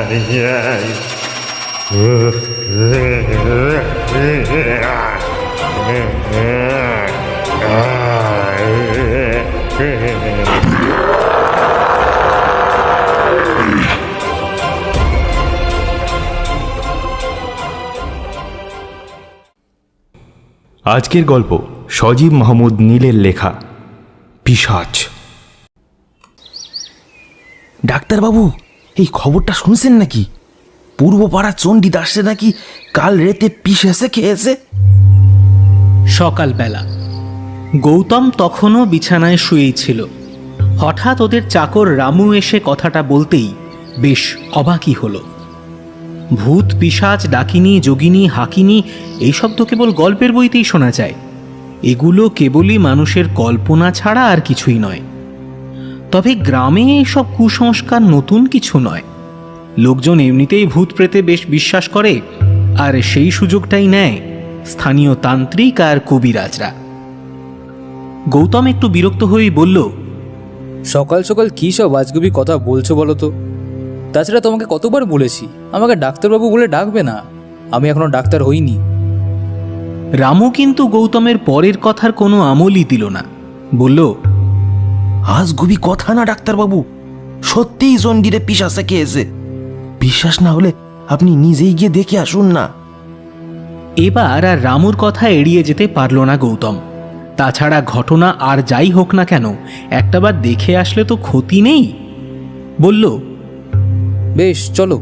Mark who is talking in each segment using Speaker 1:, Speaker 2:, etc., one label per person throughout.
Speaker 1: আজকের গল্প সজীব মাহমুদ নীলের লেখা পিশাচ।
Speaker 2: ডাক্তারবাবু, এই খবরটা শুনছেন নাকি? পূর্বপাড়া চণ্ডী দাসে নাকি কাল রাতে পিশাচে খেয়েছে।
Speaker 3: সকালবেলা গৌতম তখনও বিছানায় শুয়েই ছিল। হঠাৎ ওদের চাকর রামু এসে কথাটা বলতেই বেশ অবাকই হলো। ভূত, পিশাচ, ডাকিনী, যোগিনী, হাকিনী এইসব তো কেবল গল্পের বইতেই শোনা যায়। এগুলো কেবলই মানুষের কল্পনা ছাড়া আর কিছুই নয়। তবে গ্রামে এইসব কুসংস্কার নতুন কিছু নয়। লোকজন এমনিতেই ভূত প্রেতে বেশ বিশ্বাস করে, আর সেই সুযোগটাই নেয় স্থানীয় তান্ত্রিক আর কবিরাজরা। গৌতম একটু বিরক্ত হয়েই বলল,
Speaker 4: সকাল সকাল কী সব আজগুবি কথা বলছো বলো তো? তাছাড়া তোমাকে কতবার বলেছি আমাকে ডাক্তারবাবু বলে ডাকবে না, আমি এখনো ডাক্তার হইনি।
Speaker 3: রামু কিন্তু গৌতমের পরের কথার কোনো আমলই দিল না। বলল,
Speaker 2: আজগুবি কথা না ডাক্তারবাবু, সত্যিই চণ্ডীরে পিশাচে খেয়েছে। বিশ্বাস না হলে আপনি নিজেই গিয়ে দেখে আসুন না।
Speaker 3: এবার আর রামুর কথা এড়িয়ে যেতে পারল না গৌতম। তাছাড়া ঘটনা আর যাই হোক না কেন, একটাবার দেখে আসলে তো ক্ষতি নেই। বলল,
Speaker 4: বেশ চলো,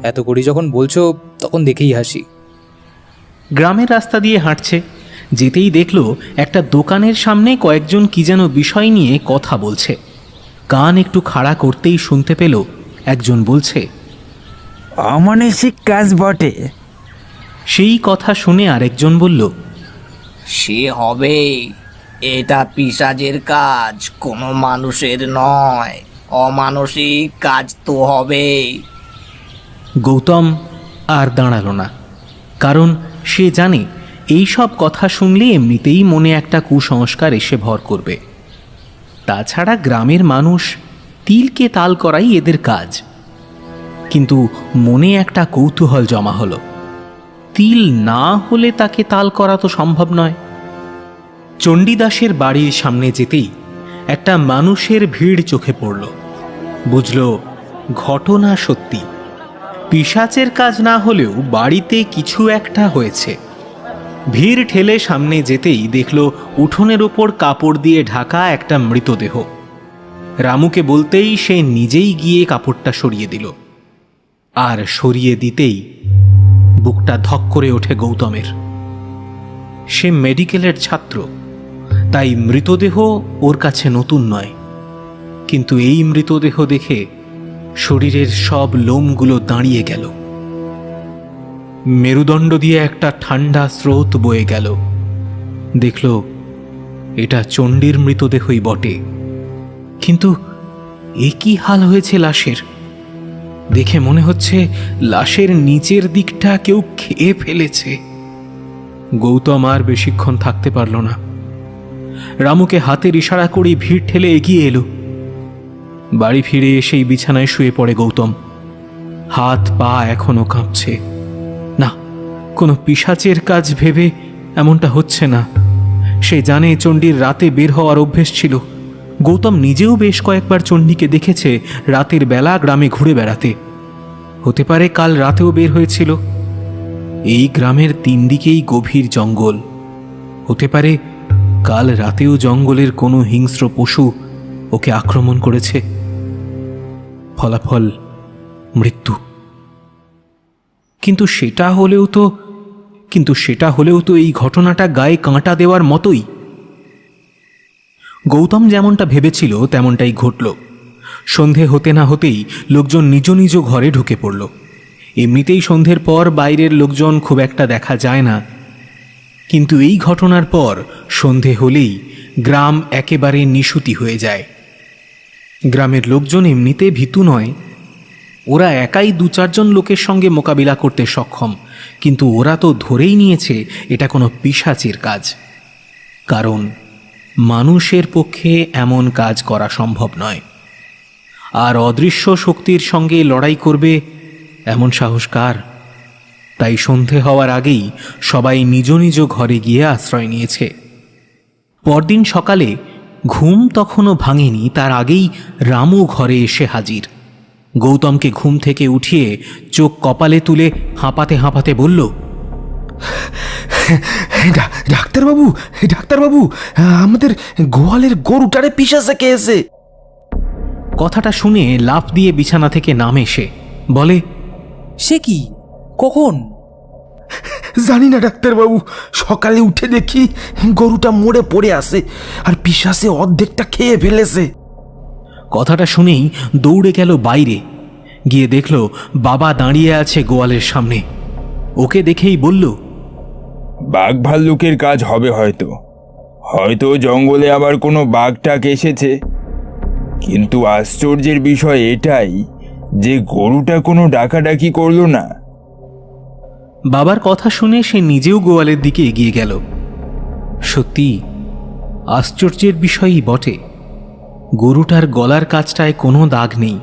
Speaker 4: এত করি যখন বলছো তখন দেখেই হাসি।
Speaker 3: গ্রামের রাস্তা দিয়ে হাঁটছে, যেতেই দেখল একটা দোকানের সামনে কয়েকজন কি যেন বিষয় নিয়ে কথা বলছে। কান একটু খাড়া করতেই শুনতে পেল একজন বলছে,
Speaker 5: অমানসিক কাজ বটে।
Speaker 3: সেই কথা শুনে আরেকজন বলল,
Speaker 6: সে হবে, এটা পিশাচের কাজ, কোনো মানুষের নয়। অমানসিক কাজ তো হবে।
Speaker 3: গৌতম আর দাঁড়াল না, কারণ সে জানে এই সব কথা শুনলে এমনিতেই মনে একটা কুসংস্কার এসে ভর করবে। তাছাড়া গ্রামের মানুষ তিলকে তাল করাই এদের কাজ। কিন্তু মনে একটা কৌতূহল জমা হলো, তিল না হলে তাকে তাল করা তো সম্ভব নয়। চণ্ডীদাসের বাড়ির সামনে যেতেই একটা মানুষের ভিড় চোখে পড়ল। বুঝল ঘটনা সত্যি। পিশাচের কাজ না হলেও বাড়িতে কিছু একটা হয়েছে। ভিড় ঠেলে সামনে যেতেই দেখল উঠোনের ওপর কাপড় দিয়ে ঢাকা একটা মৃতদেহ। রামুকে বলতেই সে নিজেই গিয়ে কাপড়টা সরিয়ে দিল। আর সরিয়ে দিতেই বুকটা ধক করে ওঠে গৌতমের। সে মেডিকেলের ছাত্র, তাই মৃতদেহ ওর কাছে নতুন নয়। কিন্তু এই মৃতদেহ দেখে শরীরের সব লোমগুলো দাঁড়িয়ে গেল। মেরুদণ্ড দিয়ে একটা ঠান্ডা স্রোত বয়ে গেল। দেখল এটা চণ্ডীর মৃতদেহই বটে, কিন্তু এ কি হাল হয়েছে লাশের? দেখে মনে হচ্ছে লাশের নিচের দিকটা কেউ খেয়ে ফেলেছে। গৌতম আর বেশিক্ষণ থাকতে পারল না। রামুকে হাতের ইশারা করে ভিড় ঠেলে এগিয়ে এলো। বাড়ি ফিরে এসেই বিছানায় শুয়ে পড়ে গৌতম। হাত পা এখনো কাঁপছে। না, কোনো পিশাচের কাজ ভেবে এমনটা হচ্ছে না। সে জানে চণ্ডীর রাতে বের হওয়ার অভ্যেস ছিল। গৌতম নিজেও বেশ কয়েকবার চণ্ডীকে দেখেছে রাতের বেলা গ্রামে ঘুরে বেড়াতে। হতে পারে কাল রাতেও বের হয়েছিল। এই গ্রামের তিন দিকেই গভীর জঙ্গল। হতে পারে কাল রাতেও জঙ্গলের কোনো হিংস্র পশু ওকে আক্রমণ করেছে। ফলাফল মৃত্যু। কিন্তু সেটা হলেও তো এই ঘটনাটা গায়ে কাঁটা দেওয়ার মতোই। গৌতম যেমনটা ভেবেছিল তেমনটাই ঘটল। সন্ধে হতে না হতেই লোকজন নিজ নিজ ঘরে ঢুকে পড়ল। এমনিতেই সন্ধ্যের পর বাইরের লোকজন খুব একটা দেখা যায় না, কিন্তু এই ঘটনার পর সন্ধে হলেই গ্রাম একেবারে নিশুতি হয়ে যায়। গ্রামের লোকজন এমনিতে ভীতু নয়। ওরা একাই 2-4 লোকের সঙ্গে মোকাবিলা করতে সক্ষম, কিন্তু ওরা তো ধরেই নিয়েছে এটা কোনো পিশাচের কাজ। কারণ মানুষের পক্ষে এমন কাজ করা সম্ভব নয়। আর অদৃশ্য শক্তির সঙ্গে লড়াই করবে এমন সাহস কার? তাই সন্ধে হওয়ার আগেই সবাই নিজ নিজ ঘরে গিয়ে আশ্রয় নিয়েছে। পরদিন সকালে ঘুম তখনও ভাঙেনি, তার আগেই রামু ঘরে এসে হাজির। গৌতমকে ঘুম থেকে উঠিয়ে চোখ কপালে তুলে হাঁপাতে হাঁপাতে বলল,
Speaker 2: ডাক্তারবাবু, ডাক্তারবাবু, আমাদের গোয়ালের গরুটারে পিশাচে খেয়েছে।
Speaker 3: কথাটা শুনে লাফ দিয়ে বিছানা থেকে নামে সে বলে,
Speaker 4: সে কি? কখন?
Speaker 2: জানি না ডাক্তারবাবু, সকালে উঠে দেখি গরুটা মরে পড়ে আছে আর পিশাচে অর্ধেকটা খেয়ে ফেলেছে।
Speaker 3: কথাটা শুনেই দৌড়ে গেল বাইরে, গিয়ে দেখল বাবা দাঁড়িয়ে আছে গোয়ালের সামনে। ওকে দেখেই বলল,
Speaker 5: বাঘ ভাল্লুকের কাজ হবে হয়তো, হয়তো জঙ্গলে আবার কোনো বাঘটাক এসেছে। কিন্তু আশ্চর্যের বিষয় এটাই যে গরুটা কোনো ডাকাডাকি করলো না।
Speaker 3: বাবার কথা শুনে সে নিজেও গোয়ালের দিকে এগিয়ে গেল। সত্যি আশ্চর্যের বিষয়ই বটে, গরুটার গলার কাছটায় কোনো দাগ নেই,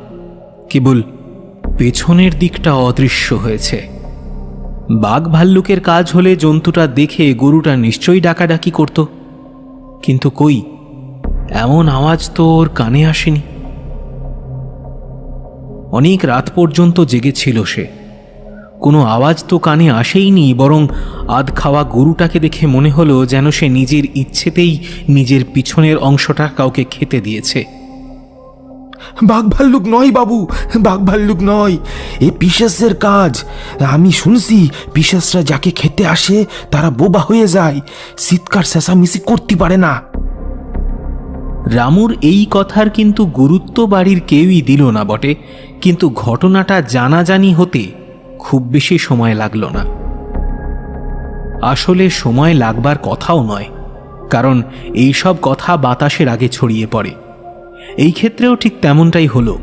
Speaker 3: কেবল পেছনের দিকটা অদৃশ্য হয়েছে। বাঘ ভাল্লুকের কাজ হলে জন্তুটা দেখে গরুটা নিশ্চয়ই ডাকাডাকি করত, কিন্তু কই, এমন আওয়াজ তো ওর কানে আসেনি। অনেক রাত পর্যন্ত জেগেছিল সে, কোনো আওয়াজ তো কানে আসেইনি, বরং আধ খাওয়া গরুটাকে দেখে মনে হলো যেন সে নিজের ইচ্ছেতেই নিজের পিছনের অংশটা কাউকে খেতে দিয়েছে।
Speaker 2: বাঘ ভাল্লুক নয় বাবু, বাঘ ভাল্লুক নয়, এ পিশাচের কাজ। আমি শুনছি পিশাচরা যাকে খেতে আসে তারা বোবা হয়ে যায়, চিৎকার চেঁচামেচি করতে পারে না।
Speaker 3: রামুর এই কথার কিন্তু গুরুত্ব বাড়ির কেউই দিল না বটে, কিন্তু ঘটনাটা জানাজানি হতে খুব বেশি সময় লাগল না। আসলে সময় লাগবার কথাও নয়, কারণ এই সব কথা বাতাসের আগে ছড়িয়ে পড়ে। এই ক্ষেত্রেও ঠিক তেমনটাই হলো।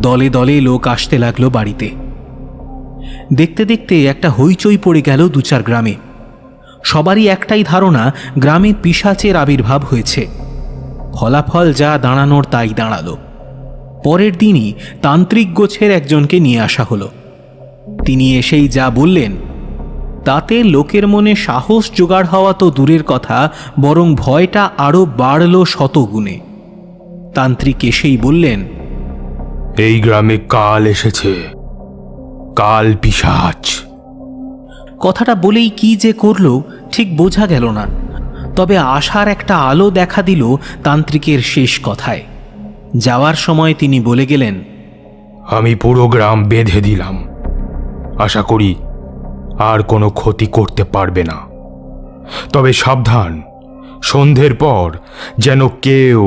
Speaker 3: দলে দলে লোক আসতে লাগলো বাড়িতে। দেখতে দেখতে একটা হইচই পড়ে গেল 2-4 গ্রামে। সবারই একটাই ধারণা, গ্রামে পিশাচের আবির্ভাব হয়েছে। ফলাফল যা দাঁড়ানোর তাই দাঁড়ালো। পরের দিনই তান্ত্রিক গোছের একজনকে নিয়ে আসা হলো। তিনি এসেই যা বললেন তাতে লোকের মনে সাহস জোগাড় হওয়া তো দূরের কথা, বরং ভয়টা আরও বাড়ল শতগুণে। তান্ত্রিক এসেই বললেন,
Speaker 1: এই গ্রামে কাল এসেছে, কাল পিশাচ।
Speaker 3: কথাটা বলেই কি যে করল ঠিক বোঝা গেল না, তবে আশার একটা আলো দেখা দিল তান্ত্রিকের শেষ কথায়। যাওয়ার সময় তিনি বলে গেলেন,
Speaker 1: আমি পুরো গ্রাম বেঁধে দিলাম, আশা করি আর কোনো ক্ষতি করতে পারবে না। তবে সাবধান, সন্ধ্যের পর যেন কেউ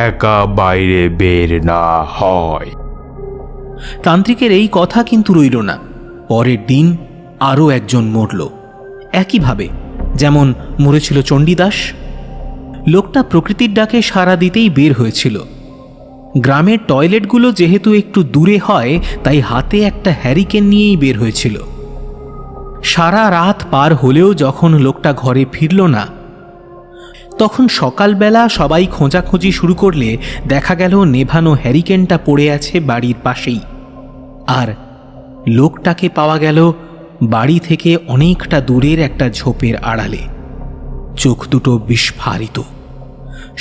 Speaker 1: একা বাইরে বের না হয়।
Speaker 3: তান্ত্রিকের এই কথা কিন্তু রইল না। পরের দিন আরও একজন মরল, একইভাবে যেমন মরেছিল চণ্ডীদাস। লোকটা প্রকৃতির ডাকে সাড়া দিতেই বের হয়েছিল। গ্রামের টয়লেটগুলো যেহেতু একটু দূরে হয়, তাই হাতে একটা হ্যারিকেন নিয়েই বের হয়েছিল। সারা রাত পার হলেও যখন লোকটা ঘরে ফিরল না, তখন সকালবেলা সবাই খোঁজাখুঁজি শুরু করলে দেখা গেল নেভানো হ্যারিকেনটা পড়ে আছে বাড়ির পাশেই। আর লোকটাকে পাওয়া গেল বাড়ি থেকে অনেকটা দূরের একটা ঝোপের আড়ালে। চোখ দুটো বিস্ফারিত,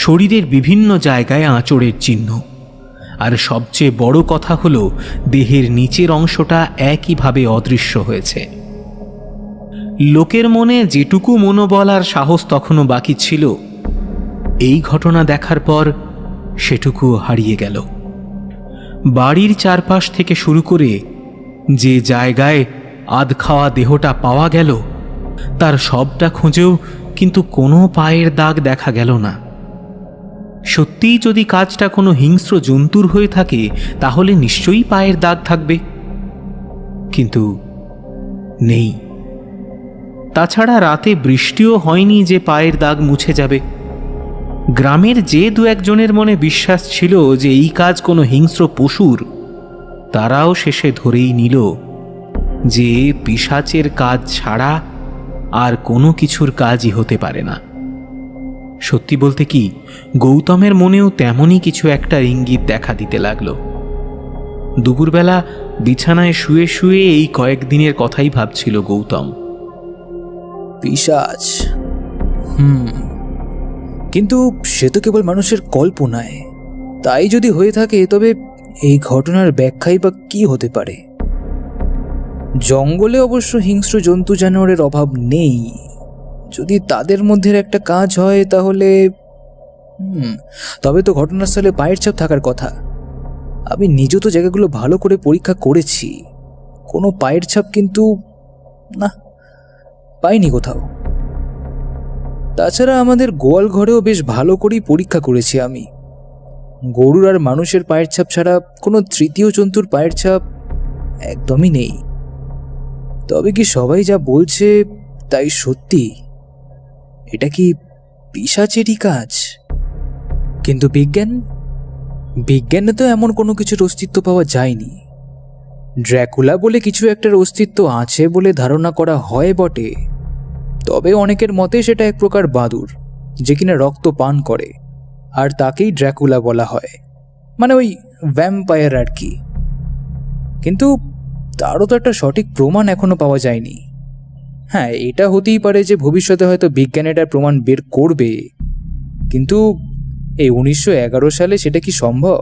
Speaker 3: শরীরের বিভিন্ন জায়গায় আঁচড়ের চিহ্ন, আর সবচেয়ে বড় কথা হলো দেহের নিচের অংশটা একইভাবে অদৃশ্য হয়েছে। লোকের মনে যেটুকু মনোবল আর সাহস তখনও বাকি ছিল, এই ঘটনা দেখার পর সেটুকুও হারিয়ে গেল। বাড়ির চারপাশ থেকে শুরু করে যে জায়গায় আধ খাওয়া দেহটা পাওয়া গেল, তার সবটা খুঁজেও কিন্তু কোনো পায়ের দাগ দেখা গেল না। সত্যিই যদি কাজটা কোনো হিংস্র জন্তুর হয়ে থাকে, তাহলে নিশ্চয়ই পায়ের দাগ থাকবে, কিন্তু নেই। তাছাড়া রাতে বৃষ্টিও হয়নি যে পায়ের দাগ মুছে যাবে। গ্রামের যে 2-1 জনের মনে বিশ্বাস ছিল যে এই কাজ কোনো হিংস্র পশুর, তারাও শেষে ধরেই নিল যে পিশাচের কাজ ছাড়া আর কোনো কিছুর কাজই হতে পারে না। সত্যি বলতে কি, গৌতমের মনেও তেমনই কিছু একটা ইঙ্গিত দেখা দিতে লাগলো। দুপুরবেলা বিছানায় শুয়ে শুয়ে এই কয়েকদিনের কথাই ভাবছিল গৌতম।
Speaker 4: পিশাচ, কিন্তু সে তো কেবল মানুষের কল্পনায়। তাই যদি হয়ে থাকে তবে এই ঘটনার ব্যাখ্যাই বা কি হতে পারে? জঙ্গলে অবশ্য হিংস্র জন্তু জানোয়ারের অভাব নেই। যদি তাদের মধ্যে একটা কাজ হয় তাহলে তবে তো ঘটনাস্থলে পায়ের ছাপ থাকার কথা। আমি নিজে তো জায়গাগুলো ভালো করে পরীক্ষা করেছি, কোনো পায়ের ছাপ কিন্তু না, পাইনি কোথাও। তাছাড়া আমাদের গোয়াল ঘরেও বেশ ভালো করেই পরীক্ষা করেছি আমি। গরুর আর মানুষের পায়ের ছাপ ছাড়া কোনো তৃতীয় জন্তুর পায়ের ছাপ একদমই নেই। তবে কি সবাই যা বলছে তাই সত্যি? এটা কি পিশাচেরই কাজ? কিন্তু বিজ্ঞানে তো এমন কোনো কিছুর অস্তিত্ব পাওয়া যায়নি। ড্র্যাকুলা বলে কিছু একটার অস্তিত্ব আছে বলে ধারণা করা হয় বটে, তবে অনেকের মতে সেটা এক প্রকার বাদুড় যে কিনা রক্ত পান করে, আর তাকেই ড্র্যাকুলা বলা হয়, মানে ওই ভ্যাম্পায়ার আর কি। কিন্তু তারও তো একটা সঠিক প্রমাণ এখনো পাওয়া যায়নি। হ্যাঁ, এটা হতেই পারে যে ভবিষ্যতে হয়তো বিজ্ঞান এটার প্রমাণ বের করবে, কিন্তু এই 1911 সালে সেটা কি সম্ভব?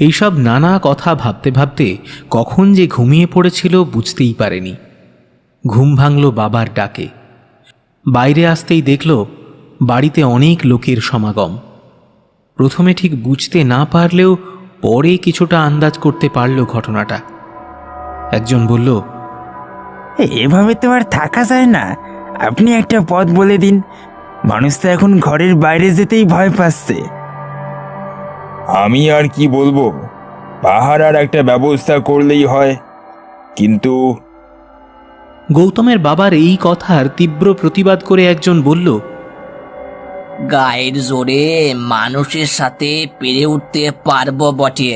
Speaker 3: এইসব নানা কথা ভাবতে ভাবতে কখন যে ঘুমিয়ে পড়েছিল বুঝতেই পারেনি। ঘুম ভাঙল বাবার ডাকে। বাইরে আসতেই দেখল বাড়িতে অনেক লোকের সমাগম। প্রথমে ঠিক বুঝতে না পারলেও পরে কিছুটা আন্দাজ করতে পারল ঘটনাটা। একজন বলল,
Speaker 5: এভাবে তো আর থাকা যায় না, আপনি একটা পথ বলে দিন, মানুষ তো এখন ঘরের বাইরে যেতেই ভয় পাচ্ছে। আমি আর কি বলবো, পাহাড় আর একটা ব্যবস্থা করলেই হয়। কিন্তু
Speaker 3: গৌতমের বাবার এই কথার তীব্র প্রতিবাদ করে একজন বলল,
Speaker 6: গায়ের জোরে মানুষের সাথে পেরে উঠতে পারবো বটে,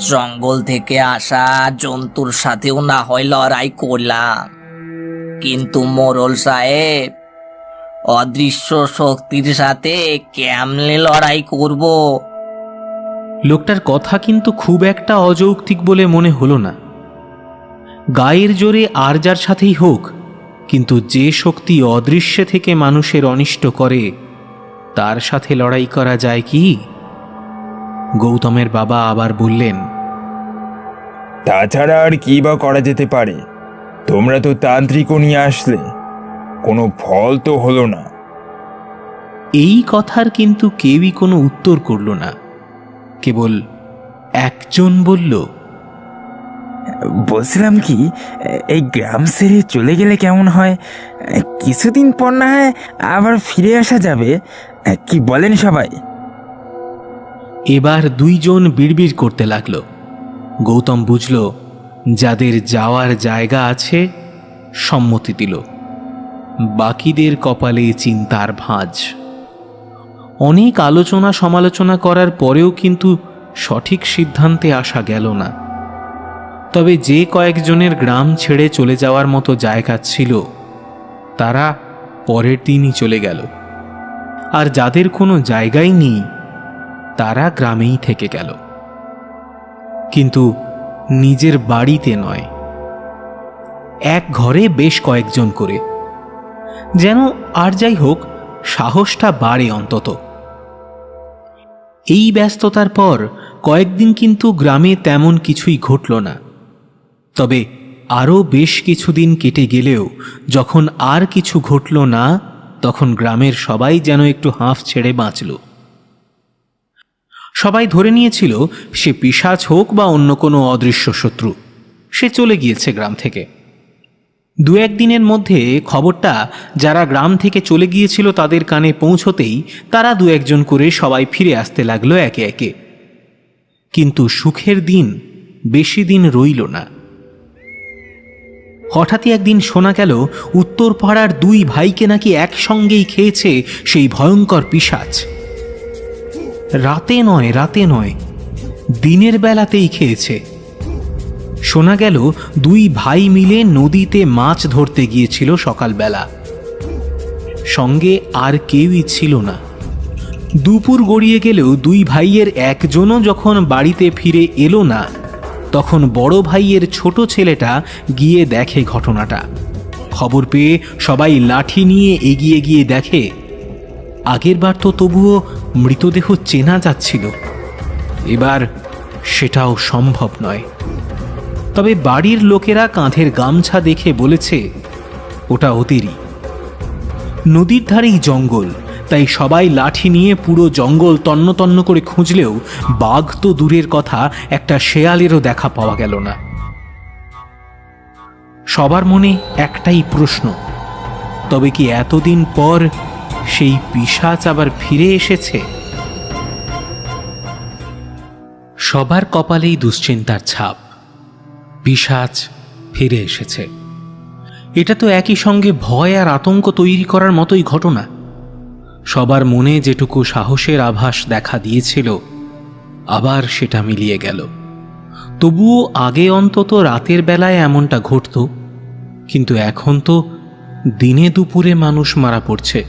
Speaker 6: জঙ্গল থেকে আসা জন্তুর সাথেও না হয় লড়াই করলাম, কিন্তু মোরল সাহেব, অদৃশ্য শক্তির সাথে কেমনে লড়াই করব?
Speaker 3: লোকটার কথা কিন্তু খুব একটা অযৌক্তিক বলে মনে হলো না। গায়ের জোরে আর যার সাথেই হোক, কিন্তু যে শক্তি অদৃশ্যে থেকে মানুষের অনিষ্ট করে তার সাথে লড়াই করা যায় কি? গৌতমের বাবা আবার বললেন,
Speaker 5: তাছাড়া আর কি বা করা যেতে পারে? তোমরা তো তান্ত্রিকও নিয়ে আসলে, কোনো ফল তো হলো না।
Speaker 3: এই কথার কিন্তু কেউই কোনো উত্তর করল না। কেবল একজন বলল,
Speaker 7: বলছিলাম কি, এই গ্রাম ছেড়ে চলে গেলে কেমন হয়? কিছুদিন পর না হয় আবার ফিরে আসা যাবে, কি বলেন সবাই?
Speaker 3: এবার দুইজন বিড়বিড় করতে লাগলো। গৌতম বুঝল যাদের যাওয়ার জায়গা আছে সম্মতি দিল, বাকিদের কপালে চিন্তার ভাঁজ। অনেক আলোচনা সমালোচনা করার পরেও কিন্তু সঠিক সিদ্ধান্তে আসা গেল না। তবে যে কয়েকজনের গ্রাম ছেড়ে চলে যাওয়ার মতো জায়গা ছিল তারা পরের দিনই চলে গেল, আর যাদের কোনো জায়গাই নেই তারা গ্রামেই থেকে গেল, কিন্তু নিজের বাড়িতে নয়, এক ঘরে বেশ কয়েকজন করে। যেন আর যাই হোক সাহসটা বাড়ে অন্তত। এই ব্যস্ততার পর কয়েকদিন কিন্তু গ্রামে তেমন কিছুই ঘটল না। তবে আরও বেশ কিছুদিন কেটে গেলেও যখন আর কিছু ঘটল না, তখন গ্রামের সবাই যেন একটু হাঁফ ছেড়ে বাঁচল। সবাই ধরে নিয়েছিল সে পিশাচ হোক বা অন্য কোনো অদৃশ্য শত্রু, সে চলে গিয়েছে গ্রাম থেকে। দু একদিনের মধ্যে খবরটা যারা গ্রাম থেকে চলে গিয়েছিল তাদের কানে পৌঁছতেই তারা দু একজন করে সবাই ফিরে আসতে লাগলো একে একে। কিন্তু সুখের দিন বেশি দিন রইল না। হঠাৎই একদিন শোনা গেল উত্তর পাড়ার দুই ভাইকে নাকি একসঙ্গেই খেয়েছে সেই ভয়ঙ্কর পিশাচ। রাতে নয় দিনের বেলাতেই খেয়েছে। শোনা গেল দুই ভাই মিলে নদীতে মাছ ধরতে গিয়েছিল সকালবেলা, সঙ্গে আর কেউই ছিল না। দুপুর গড়িয়ে গেলেও দুই ভাইয়ের একজনও যখন বাড়িতে ফিরে এলো না, তখন বড় ভাইয়ের ছোট ছেলেটা গিয়ে দেখে ঘটনাটা। খবর পেয়ে সবাই লাঠি নিয়ে এগিয়ে গিয়ে দেখে আগের বার তো তবুও মৃতদেহ চেনা যাচ্ছিল, এবার সেটাও সম্ভব নয়। তবে বাড়ির লোকেরা কাঁধের গামছা দেখে বলেছে ওটা ওদেরই। নদীর ধারেই জঙ্গল, তাই সবাই লাঠি নিয়ে পুরো জঙ্গল তন্ন তন্ন করে খুঁজলেও বাঘ তো দূরের কথা, একটা শেয়ালেরও দেখা পাওয়া গেল না। সবার মনে একটাই প্রশ্ন, তবে কি এতদিন পর সেই পিশাচ আবার ফিরে এসেছে? সবার কপালেই দুশ্চিন্তার ছাপ। পিশাচ ফিরে এসেছে, এটা তো একই সঙ্গে ভয় আর আতঙ্ক তৈরি করার মতোই ঘটনা। সবার মনে যেটুকু সাহসের আভাস দেখা দিয়েছিল, আবার সেটা মিলিয়ে গেল। তবুও আগে অন্তত রাতের বেলায় এমনটা ঘটত, কিন্তু এখন তো দিনে দুপুরে মানুষ মারা পড়ছে।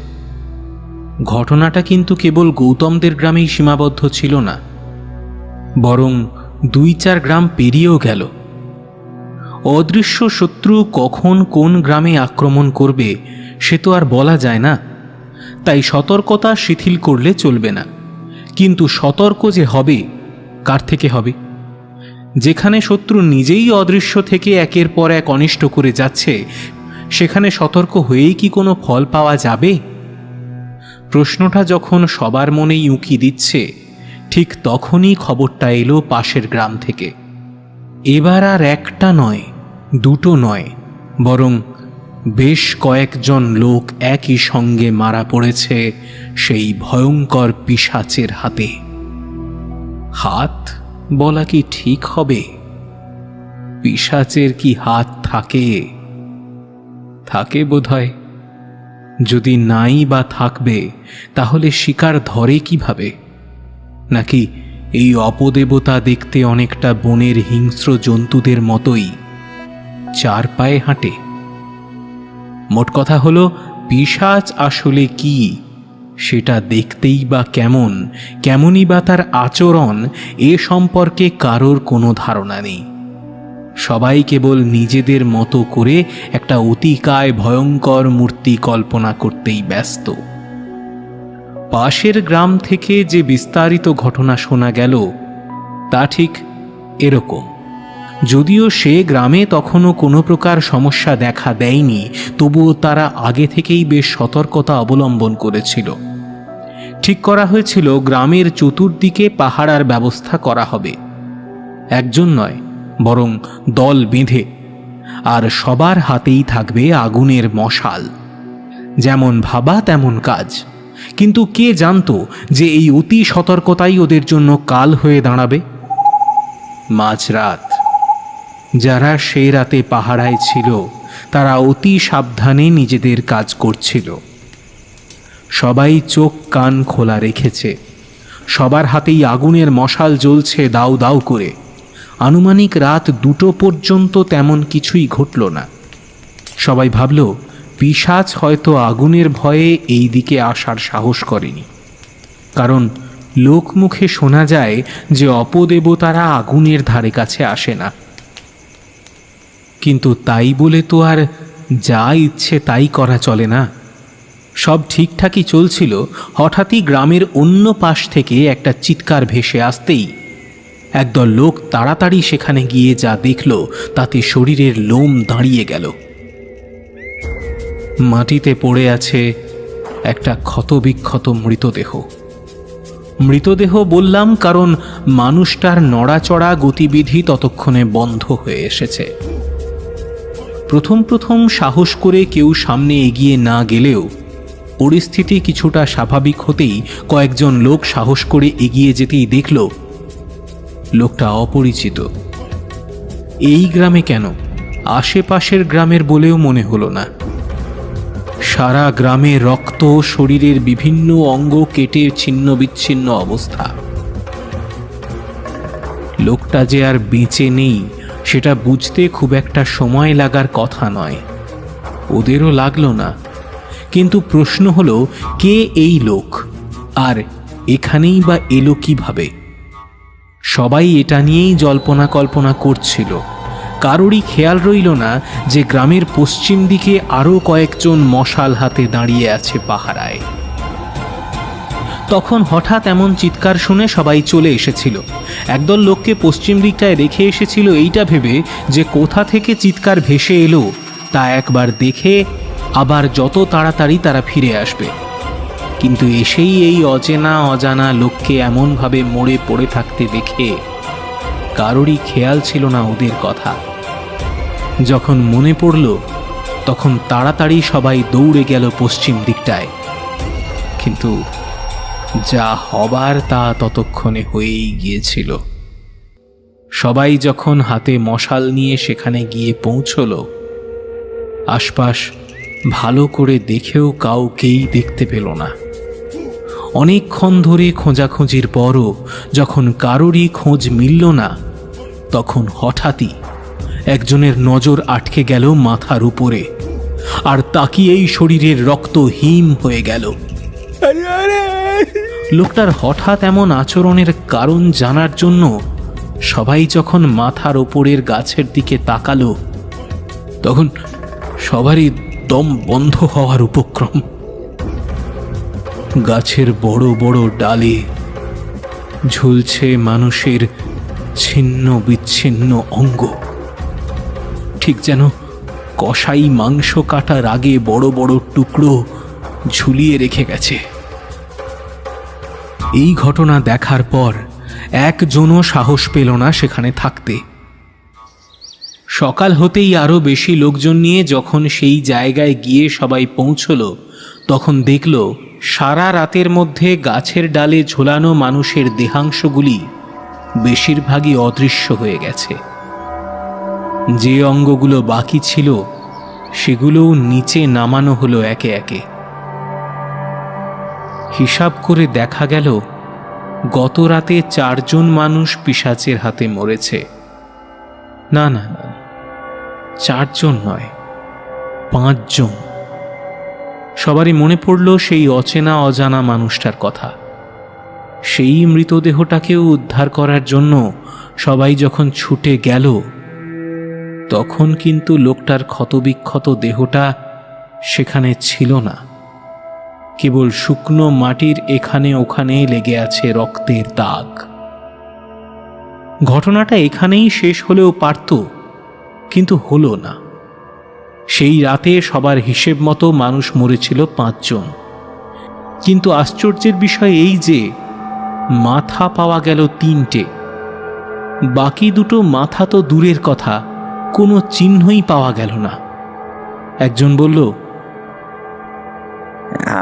Speaker 3: ঘটনাটা কিন্তু কেবল গৌতমদের গ্রামেই সীমাবদ্ধ ছিল না, বরং 2-4 গ্রাম পেরিয়েও গেল। অদৃশ্য শত্রু কখন কোন গ্রামে আক্রমণ করবে সে তো আর বলা যায় না, তাই সতর্কতা শিথিল করলে চলবে না। কিন্তু সতর্ক যে হবে, কার থেকে হবে? যেখানে শত্রু নিজেই অদৃশ্য থেকে একের পর এক অনিষ্ট করে যাচ্ছে, সেখানে সতর্ক হয়েই কি কোনো ফল পাওয়া যাবে? প্রশ্নটা যখন সবার মনেই উঁকি দিচ্ছে, ঠিক তখনই খবরটা এলো পাশের গ্রাম থেকে। এবার আর একটা নয়, দুটো নয়, বরং বেশ কয়েকজন লোক একই সঙ্গে মারা পড়েছে সেই ভয়ঙ্কর পিশাচের হাতে। হাত বলা কি ঠিক হবে? পিশাচের কি হাত থাকে? থাকে বোধহয়। যদি নাই বা থাকবে, তাহলে শিকার ধরে কিভাবে? নাকি এই অপদেবতা দেখতে অনেকটা বনের হিংস্র জন্তুদের মতোই 4 পায়ে হাঁটে? মোট কথা হলো, পিশাচ আসলে কি সেটা দেখতেই বা কেমনই বা তার আচরণ, এ সম্পর্কে কারোর কোনো ধারণা নেই। সবাই কেবল নিজেদের মতো করে একটা অতিকায় ভয়ঙ্কর মূর্তি কল্পনা করতেই ব্যস্ত। পাশের গ্রাম থেকে যে বিস্তারিত ঘটনা শোনা গেল, তা ঠিক এরকম। যদিও সে গ্রামে তখনও কোনো প্রকার সমস্যা দেখা দেয়নি, তবুও তারা আগে থেকেই বেশ সতর্কতা অবলম্বন করেছিল। ঠিক করা হয়েছিল গ্রামের চতুর্দিকে পাহারার ব্যবস্থা করা হবে, একজন নয় বরং দল বেঁধে। আর সবার হাতেই থাকবে আগুনের মশাল। যেমন ভাবা তেমন কাজ। কিন্তু কে জানতো যে এই অতি সতর্কতাই ওদের জন্য কাল হয়ে দাঁড়াবে? মাঝরাত। যারা সেই রাতে পাহারায় ছিল, তারা অতি সাবধানে নিজেদের কাজ করছিল। সবাই চোখ কান খোলা রেখেছে। সবার হাতেই আগুনের মশাল জ্বলছে দাউ দাউ করে। আনুমানিক রাত 2টো পর্যন্ত তেমন কিছুই ঘটল না। সবাই ভাবল পিশাচ হয়তো আগুনের ভয়ে এই দিকে আসার সাহস করেনি, কারণ লোকমুখে শোনা যায় যে অপদেবতারা আগুনের ধারে কাছে আসে না। কিন্তু তাই বলে তো আর যা ইচ্ছে তাই করা চলে না। সব ঠিকঠাকই চলছিল, হঠাৎই গ্রামের অন্য পাশ থেকে একটা চিৎকার ভেসে আসতেই একদল লোক তাড়াতাড়ি সেখানে গিয়ে যা দেখল, তাতে শরীরের লোম দাঁড়িয়ে গেল। মাটিতে পড়ে আছে একটা ক্ষতবিক্ষত মৃতদেহ। মৃতদেহ বললাম কারণ মানুষটার নড়াচড়া গতিবিধি ততক্ষণে বন্ধ হয়ে এসেছে। প্রথম সাহস করে কেউ সামনে এগিয়ে না গেলেও পরিস্থিতি কিছুটা স্বাভাবিক হতেই কয়েকজন লোক সাহস করে এগিয়ে যেতেই দেখল লোকটা অপরিচিত। এই গ্রামে কেন, আশেপাশের গ্রামের বলেও মনে হলো না। সারা গ্রামে রক্ত, শরীরের বিভিন্ন অঙ্গ কেটে ছিন্ন বিচ্ছিন্ন অবস্থা। লোকটা যে আর বেঁচে নেই সেটা বুঝতে খুব একটা সময় লাগার কথা নয়। ওদেরও লাগলো না। কিন্তু প্রশ্ন হলো, কে এই লোক আর এখানেই বা এলো কিভাবে? সবাই এটা নিয়েই জল্পনা কল্পনা করছিল। কারোরই খেয়াল রইল না যে গ্রামের পশ্চিম দিকে আরও কয়েকজন মশাল হাতে দাঁড়িয়ে আছে পাহারায়। তখন হঠাৎ এমন চিৎকার শুনে সবাই চলে এসেছিল। একদল লোককে পশ্চিম দিকটায় রেখে এসেছিল এইটা ভেবে যে কোথা থেকে চিৎকার ভেসে এলো তা একবার দেখে আবার যত তাড়াতাড়ি তারা ফিরে আসবে। কিন্তু এসেই এই অচেনা অজানা লোককে এমনভাবে মরে পড়ে থাকতে দেখে কারোরই খেয়াল ছিল না ওদের কথা। যখন মনে পড়ল তখন তাড়াতাড়ি সবাই দৌড়ে গেল পশ্চিম দিকটায়। কিন্তু যা হবার তা ততক্ষণে হয়েই গিয়েছিল। সবাই যখন হাতে মশাল নিয়ে সেখানে গিয়ে পৌঁছল, আশপাশ ভালো করে দেখেও কাউকেই দেখতে পেল না। অনেকক্ষণ ধরে খোঁজাখুঁজির পরও যখন কারোরই খোঁজ মিলল না, তখন হঠাৎই একজনের নজর আটকে গেল মাথার উপরে, আর তাকিয়েই শরীরের রক্ত হিম হয়ে গেল। লোকটার হঠাৎ এমন আচরণের কারণ জানার জন্য সবাই যখন মাথার ওপরের গাছের দিকে তাকালো, তখন সবারই দম বন্ধ হওয়ার উপক্রম। গাছের বড় বড় ডালে ঝুলছে মানুষের ছিন্ন বিচ্ছিন্ন অঙ্গ, ঠিক যেন কষাই মাংস কাটার আগে বড় বড় টুকরো ঝুলিয়ে রেখে গেছে। এই ঘটনা দেখার পর একজনও সাহস পেল না সেখানে থাকতে। সকাল হতেই আরো বেশি লোকজন নিয়ে যখন সেই জায়গায় গিয়ে সবাই পৌঁছল, তখন দেখল সারা রাতের মধ্যে গাছের ডালে ঝোলানো মানুষের দেহাংশগুলি বেশিরভাগই অদৃশ্য হয়ে গেছে। যে অঙ্গগুলো বাকি ছিল সেগুলোও নিচে নামানো হলো একে একে। হিসাব করে দেখা গেল গত রাতে 4 জন মানুষ পিশাচের হাতে মরেছে। না না না, 4 জন নয়, 5 জন। সবারই মনে পড়ল সেই অচেনা অজানা মানুষটার কথা। সেই মৃতদেহটাকেও উদ্ধার করার জন্য সবাই যখন ছুটে গেল, তখন কিন্তু লোকটার ক্ষতবিক্ষত দেহটা সেখানে ছিল না। কেবল শুকনো মাটির এখানে ওখানে লেগে আছে রক্তের দাগ। ঘটনাটা এখানেই শেষ হলেও পারত, কিন্তু হলো না। সেই রাতে সবার হিসেব মতো মানুষ মরেছিল 5 জন। কিন্তু আশ্চর্যের বিষয় এই যে মাথা পাওয়া গেল 3টে। বাকি 2টো মাথা তো দূরের কথা, কোনো চিহ্নই পাওয়া গেল না। একজন বলল,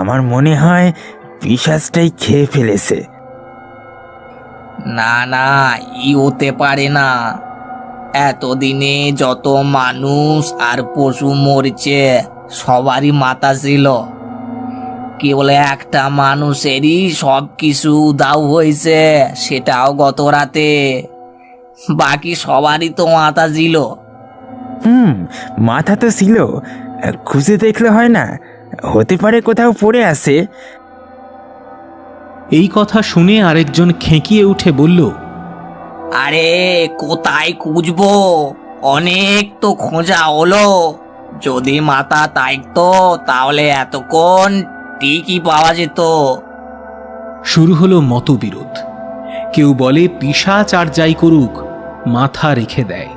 Speaker 7: আমার মনে হয় পিশাচটাই খেয়ে ফেলেছে।
Speaker 6: না না, ই হতে পারে না। এতদিনে যত মানুষ আর পশু মরছে সবারই মাথা ছিল, কেবল একটা মানুষেরই সব কিছু উধাও হয়েছে, সেটাও গত রাতে। বাকি সবারই তো মাথা ছিল।
Speaker 7: মাথা তো ছিল, খুঁজে দেখলে হয় না? হতে পারে কোথাও পড়ে আছে।
Speaker 3: এই কথা শুনে আরেকজন খেঁকিয়ে উঠে বলল,
Speaker 6: আরে কোথায় খুঁজবো, অনেক তো খোঁজা হলো। যদি মাথা থাকতো তাহলে এতক্ষণ ঠিকই পাওয়া যেত।
Speaker 3: শুরু হলো মতবিরোধ। কেউ বলে পিশাচ আর যাই করুক মাথা রেখে দেয়।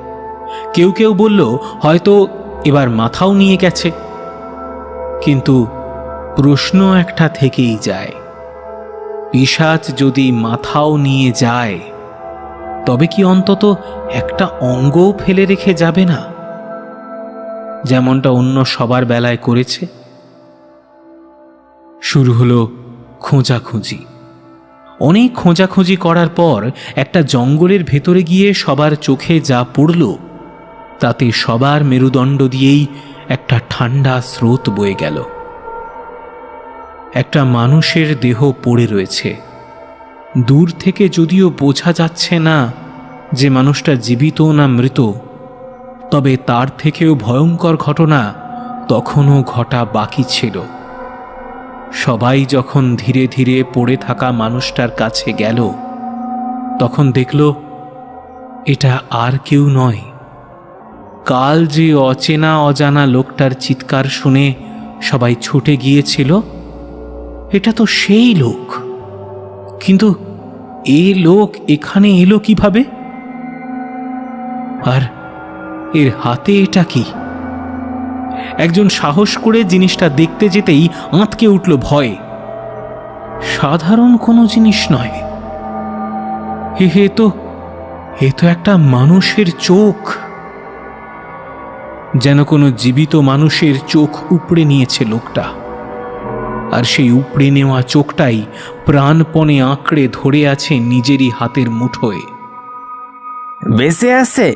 Speaker 3: কেউ কেউ বলল হয়তো এবার মাথাও নিয়ে গেছে। কিন্তু প্রশ্ন একটা থেকেই যায়, পিশাচ যদি মাথাও নিয়ে যায় তবে কি অন্তত একটা অঙ্গও ফেলে রেখে যাবে না, যেমনটা অন্য সবার বেলায় করেছে? শুরু হলো খোঁজাখুঁজি। অনেক খোঁজাখুঁজি করার পর একটা জঙ্গলের ভেতরে গিয়ে সবার চোখে যা পড়ল তাতে সবার মেরুদণ্ড দিয়েই একটা ঠান্ডা স্রোত বয়ে গেল। একটা মানুষের দেহ পড়ে রয়েছে। দূর থেকে যদিও বোঝা যাচ্ছে না যে মানুষটা জীবিত না মৃত, তবে তার থেকেও ভয়ঙ্কর ঘটনা তখনও ঘটা বাকি ছিল। সবাই যখন ধীরে ধীরে পড়ে থাকা মানুষটার কাছে গেল, তখন দেখল এটা আর কেউ নয়। কাল যে অচেনা অজানা লোকটার চিৎকার শুনে সবাই ছুটে গিয়েছিল, এটা তো সেই লোক। কিন্তু এই লোক এখানে এলো কিভাবে? আর এর হাতে এটা কি? একজন সাহস করে জিনিসটা দেখতে যেতেই আঁতকে উঠল ভয়ে। সাধারণ কোনো জিনিস নয়, এ তো একটা মানুষের চোখ। যেন কোনো জীবিত মানুষের চোখ উপড়ে নিয়েছে লোকটা, আর সেই উপড়ে নেওয়া চোখটাই প্রাণপণে আঁকড়ে ধরে আছে নিজেরই হাতের মুঠোয়।
Speaker 7: বেঁচে আছে?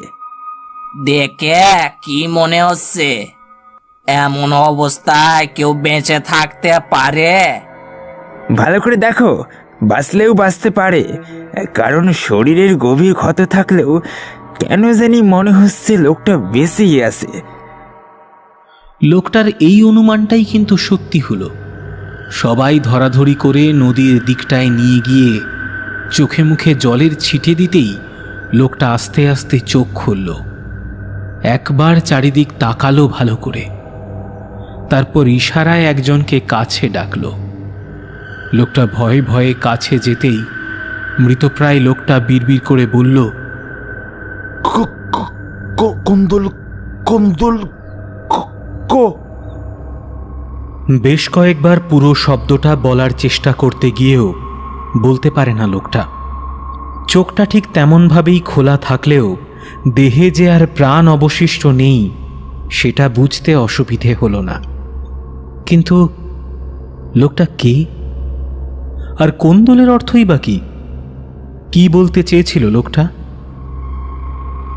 Speaker 6: দেখে কি মনে হচ্ছে? এমন অবস্থায় কেউ বেঁচে থাকতে পারে?
Speaker 7: ভালো করে দেখো, বাঁচলেও বাঁচতে পারে, কারণ শরীরের গভীর ক্ষত থাকলেও কেন জানি মনে হচ্ছে লোকটা বেঁচেই আছে।
Speaker 3: লোকটার এই অনুমানটাই কিন্তু সত্যি হলো। সবাই ধরাধরি করে নদীর দিকটায় নিয়ে গিয়ে চোখে মুখে জলের ছিটে দিতেই লোকটা আস্তে আস্তে চোখ খুলল। একবার চারিদিক তাকালো ভালো করে, তারপর ইশারায় একজনকে কাছে ডাকলো। লোকটা ভয়ে ভয়ে কাছে যেতেই মৃতপ্রায় লোকটা বিড়বিড় করে বলল,
Speaker 2: কন্দল কন্দল
Speaker 3: বেশ কয়েকবার পুরো শব্দটা বলার চেষ্টা করতে গিয়েও বলতে পারে না লোকটা। চোখটা ঠিক তেমনভাবেই খোলা থাকলেও দেহে যে আর প্রাণ অবশিষ্ট নেই সেটা বুঝতে অসুবিধে হলো না। কিন্তু লোকটা কে? আর কোন্দলের অর্থই বা কি বলতে চেয়েছিল লোকটা?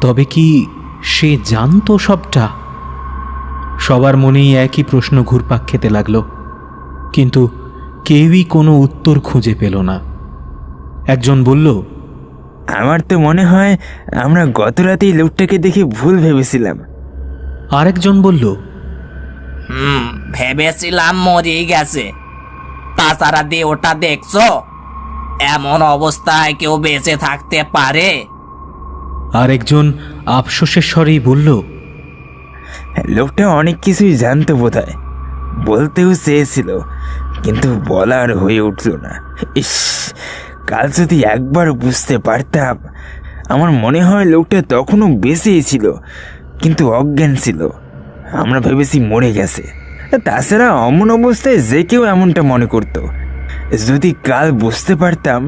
Speaker 3: তবে কি সে জানতো সবটা? সবার মনেই একই প্রশ্ন ঘুরপাক খেতে লাগলো, কিন্তু কেউই কোনো উত্তর খুঁজে পেল না। একজন বলল,
Speaker 7: আমার তো মনে হয় আমরা গত রাতেই লোকটাকে দেখে ভুল ভেবেছিলাম।
Speaker 3: আরেকজন বলল,
Speaker 6: ভেবেছিলাম মরেই গেছে, তাছাড়া দেহটা দেখছো? এমন অবস্থায় কেউ বেঁচে থাকতে পারে?
Speaker 3: আরেকজন আফসোসের স্বরেই বলল,
Speaker 7: লোকটা অনেক কিছুই জানতো বোধহয়, বলতেও চেয়েছিল, কিন্তু বলার হয়ে উঠল না। ইস, কাল যদি একবার বুঝতে পারতাম। আমার মনে হয় লোকটা তখনও বেঁচেই ছিল, কিন্তু অজ্ঞান ছিল। আমরা ভেবেছি মরে গেছে। তাছাড়া অমন অবস্থায় যে কেউ এমনটা মনে করত। যদি কাল বুঝতে পারতাম,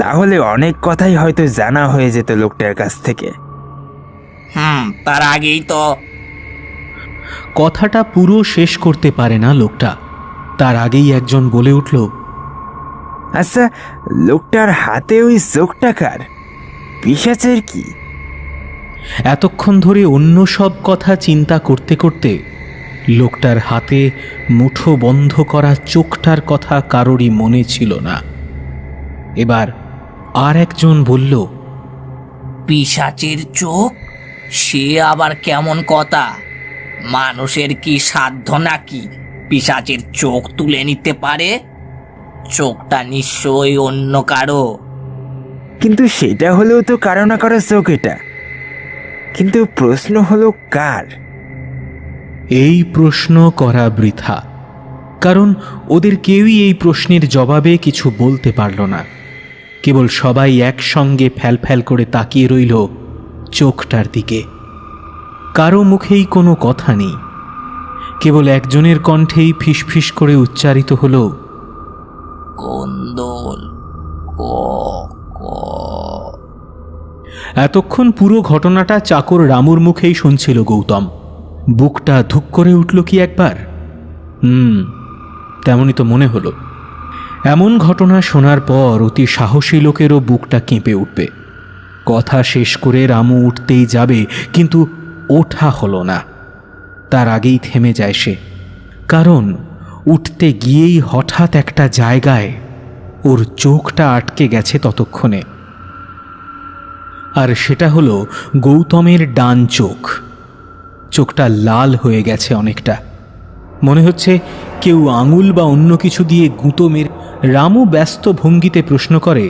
Speaker 7: তাহলে অনেক কথাই হয়তো জানা হয়ে যেত লোকটার কাছ থেকে।
Speaker 6: তার আগেই তো।
Speaker 3: কথাটা পুরো শেষ করতে পারে না লোকটা, তার আগেই একজন বলে উঠল,
Speaker 7: আচ্ছা, লোকটার হাতে ওই চোখটা কার? পিশাচের কি?
Speaker 3: এতক্ষণ ধরে অন্য সব কথা চিন্তা করতে করতে লোকটার হাতে মুঠো বন্ধ করা চোখটার কথা কারোরই মনে ছিল না। এবার আর একজন বলল,
Speaker 6: পিশাচের চোখ? সে আবার কেমন কথা? মানুষের কি সাধ্য নাকি পিশাচের চোখ তুলে নিতে পারে? চোখটা নিশ্চয়ই অন্য কারো।
Speaker 7: কিন্তু সেটা হলেও তো কারো না কারো চোখ এটা। কিন্তু প্রশ্ন হলো কার?
Speaker 3: এই প্রশ্ন করা বৃথা, কারণ ওদের কেউই এই প্রশ্নের জবাবে কিছু বলতে পারল না। কেবল সবাই একসঙ্গে ফ্যাল করে তাকিয়ে রইল চোখটার দিকে। কারো মুখেই কোনো কথা নেই, কেবল একজনের কণ্ঠেই ফিসফিস করে উচ্চারিত হলো,
Speaker 6: কন্দল।
Speaker 3: এতক্ষণ পুরো ঘটনাটা চাকর রামুর মুখেই শুনছিল গৌতম। বুকটা ধুক করে উঠল কি একবার। তেমনই তো মনে হলো। এমন ঘটনা শোনার পর অতি সাহসী লোকেরও বুকটা কেঁপে উঠবে। কথা শেষ করে রামু উঠতেই যাবে, কিন্তু ওঠা হলো না। তার আগেই থেমে যায় সে, কারণ উঠতে গিয়েই হঠাৎ একটা জায়গায় ওর চোখটা আটকে গেছে ততক্ষণে। আর সেটা হলো গৌতমের ডান চোখ। চোখটা লাল হয়ে গেছে অনেকটা। মনে হচ্ছে কেউ আঙুল বা অন্য কিছু দিয়ে গুঁতো মেরে। রামু ব্যস্ত ভঙ্গিতে প্রশ্ন করে,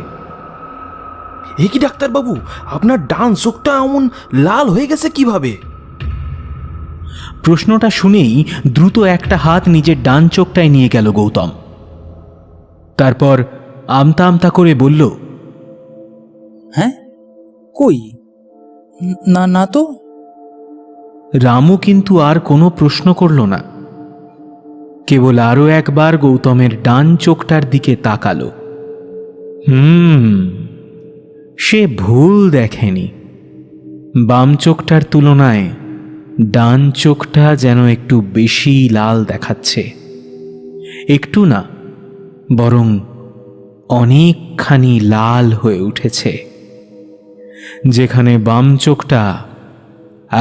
Speaker 2: এ কি ডাক্তারবাবু, আপনার ডান চোখটা এমন লাল হয়ে গেছে কিভাবে?
Speaker 3: প্রশ্নটা শুনেই দ্রুত একটা হাত নিজের ডান চোখটায় নিয়ে গেল গৌতম। তারপর আমতা আমতা করে বলল,
Speaker 4: হ্যাঁ, কই? না না তো।
Speaker 3: রামু কিন্তু আর কোনো প্রশ্ন করল না, কেবল আরো একবার গৌতমের ডান চোখটার দিকে তাকালো। সে ভুল দেখেনি। বাম চোখটার তুলনায় ডান চোখটা যেন একটু বেশি লাল দেখাচ্ছে। একটু না, বরং অনেকখানি লাল হয়ে উঠেছে, যেখানে বাম চোখটা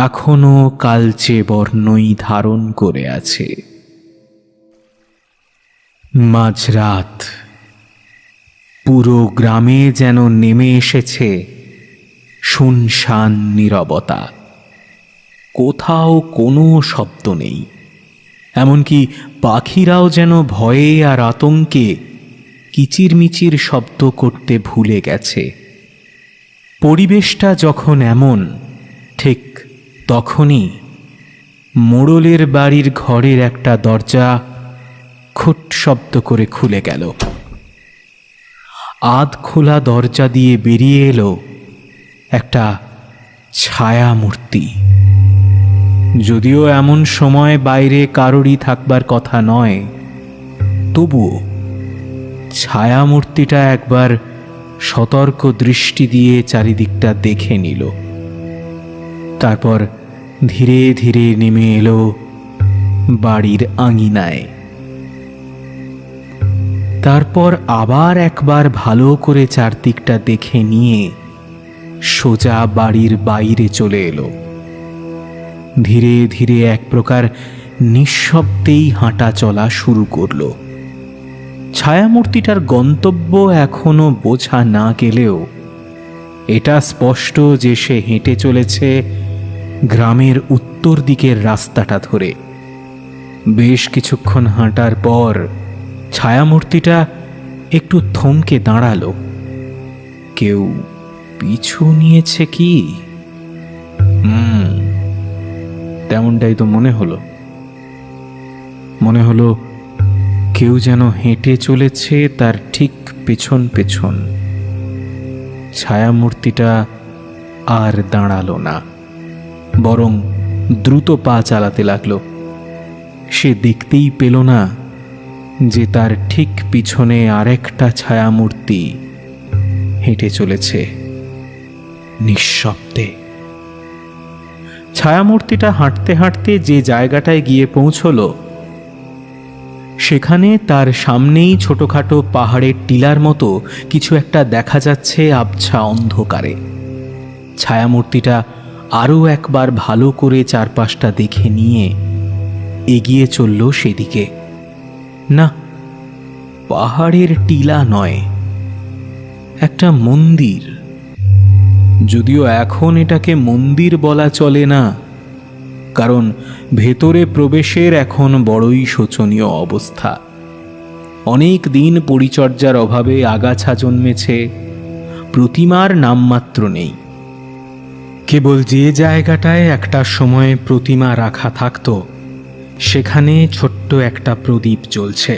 Speaker 3: এখনো কালচে বর্ণই ধারণ করে আছে। মাঝরাত, পুরো গ্রামে যেন নেমে এসেছে শুনশান নীরবতা। কোথাও কোনো শব্দ নেই, এমনকি পাখিরাও যেন ভয়ে আর আতঙ্কে কিচিরমিচির শব্দ করতে ভুলে গেছে। পরিবেশটা যখন এমন, ঠিক তখনই মোড়লের বাড়ির ঘরের একটা দরজা খুট শব্দ করে খুলে গেল। আধ খোলা দরজা দিয়ে বেরিয়ে এলো একটা ছায়া মূর্তি। যদিও এমন সময় বাইরে কারোরই থাকবার কথা নয়, তবুও ছায়া মূর্তিটা একবার সতর্ক দৃষ্টি দিয়ে চারিদিকটা দেখে নিল। তারপর ধীরে ধীরে নেমে এলো বাড়ির আঙিনায়। তারপর আবার একবার ভালো করে চারদিকটা দেখে নিয়ে সোজা বাড়ির বাইরে চলে এলো। ধীরে ধীরে এক প্রকার নিঃশব্দেই হাঁটা চলা শুরু করল। ছায়ামূর্তিটার গন্তব্য এখনো বোঝা না গেলেও এটা স্পষ্ট যে সে হেঁটে চলেছে গ্রামের উত্তর দিকের রাস্তাটা ধরে। বেশ কিছুক্ষণ হাঁটার পর ছায়ামূর্তিটা একটু থমকে দাঁড়ালো। কেউ পিছু নিয়েছে কি? তেমনটাই তো মনে হলো কেউ যেন হেঁটে চলেছে তার ঠিক পেছন পেছন। ছায়ামূর্তিটা আর দাঁড়ালো না, বরং দ্রুত পা চালাতে লাগলো। সে দেখতেই পেল না যে তার ঠিক পিছনে আরেকটা ছায়ামূর্তি হেঁটে চলেছে নিঃশব্দে। ছায়ামূর্তিটা হাঁটতে হাঁটতে যে জায়গাটায় গিয়ে পৌঁছলো, সেখানে তার সামনেই ছোটখাটো পাহাড়ের টিলার মতো কিছু একটা দেখা যাচ্ছে আবছা অন্ধকারে। ছায়ামূর্তিটা আরও একবার ভালো করে চারপাশটা দেখে নিয়ে এগিয়ে চলল সেদিকে। না, পাহাড়ের টিলা নয়, একটা মন্দির। যদিও এখন এটাকে মন্দির বলা চলে না, কারণ ভেতরে প্রবেশের এখন বড়ই শোচনীয় অবস্থা। অনেক দিন পরিচর্যার অভাবে আগাছা জন্মেছে, প্রতিমার নামমাত্র নেই। কেবল যে জায়গাটায় একটা সময় প্রতিমা রাখা থাকতো, সেখানে ছোট্ট একটা প্রদীপ জ্বলছে।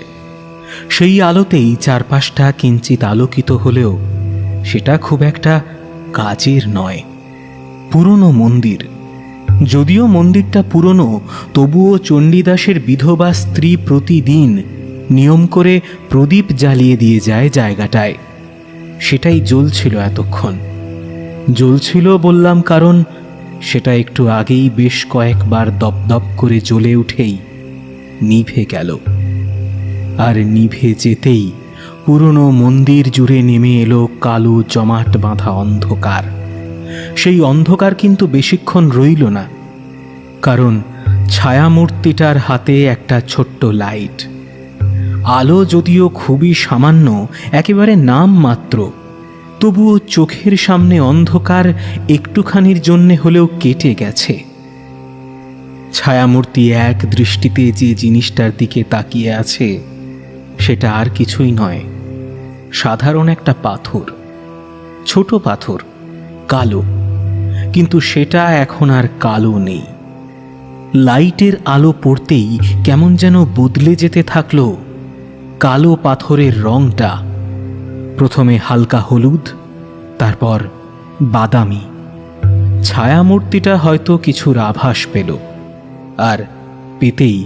Speaker 3: সেই আলোতেই চারপাশটা কিঞ্চিত আলোকিত হলেও সেটা খুব একটা কাজের নয়। পুরনো মন্দির, যদিও মন্দিরটা পুরনো, তবুও চণ্ডীদাসের বিধবা স্ত্রী প্রতিদিন নিয়ম করে প্রদীপ জ্বালিয়ে দিয়ে যায় জায়গাটায়। সেটাই জ্বলছিল এতক্ষণ। জ্বলছিল বললাম কারণ সেটা একটু আগেই বেশ কয়েকবার দপদপ করে জ্বলে উঠেই নিভে গেল। আর নিভে যেতেই পুরনো মন্দির জুড়ে নেমে এলো কালো জমাট বাঁধা অন্ধকার। সেই অন্ধকার কিন্তু বেশিক্ষণ রইল না, কারণ ছায়ামূর্তিটার হাতে একটা ছোট্ট লাইট। আলো যদিও খুবই সামান্য, একেবারে নাম মাত্র, তবুও চোখের সামনে অন্ধকার একটুখানির জন্যে হলেও কেটে গেছে। ছায়ামূর্তি এক দৃষ্টিতে যে জিনিসটার দিকে তাকিয়ে আছে সেটা আর কিছুই নয়, সাধারণ একটা পাথর, ছোট পাথর, কালো, কিন্তু সেটা এখন আর কালো নেই। লাইটের আলো পড়তেই কেমন যেন বদলে যেতে থাকলো কালো পাথরের রংটা, প্রথমে হালকা হলুদ, তারপর বাদামি। ছায়ামূর্তিটা হয়তো কিছুর আভাস পেল, আর পেতেই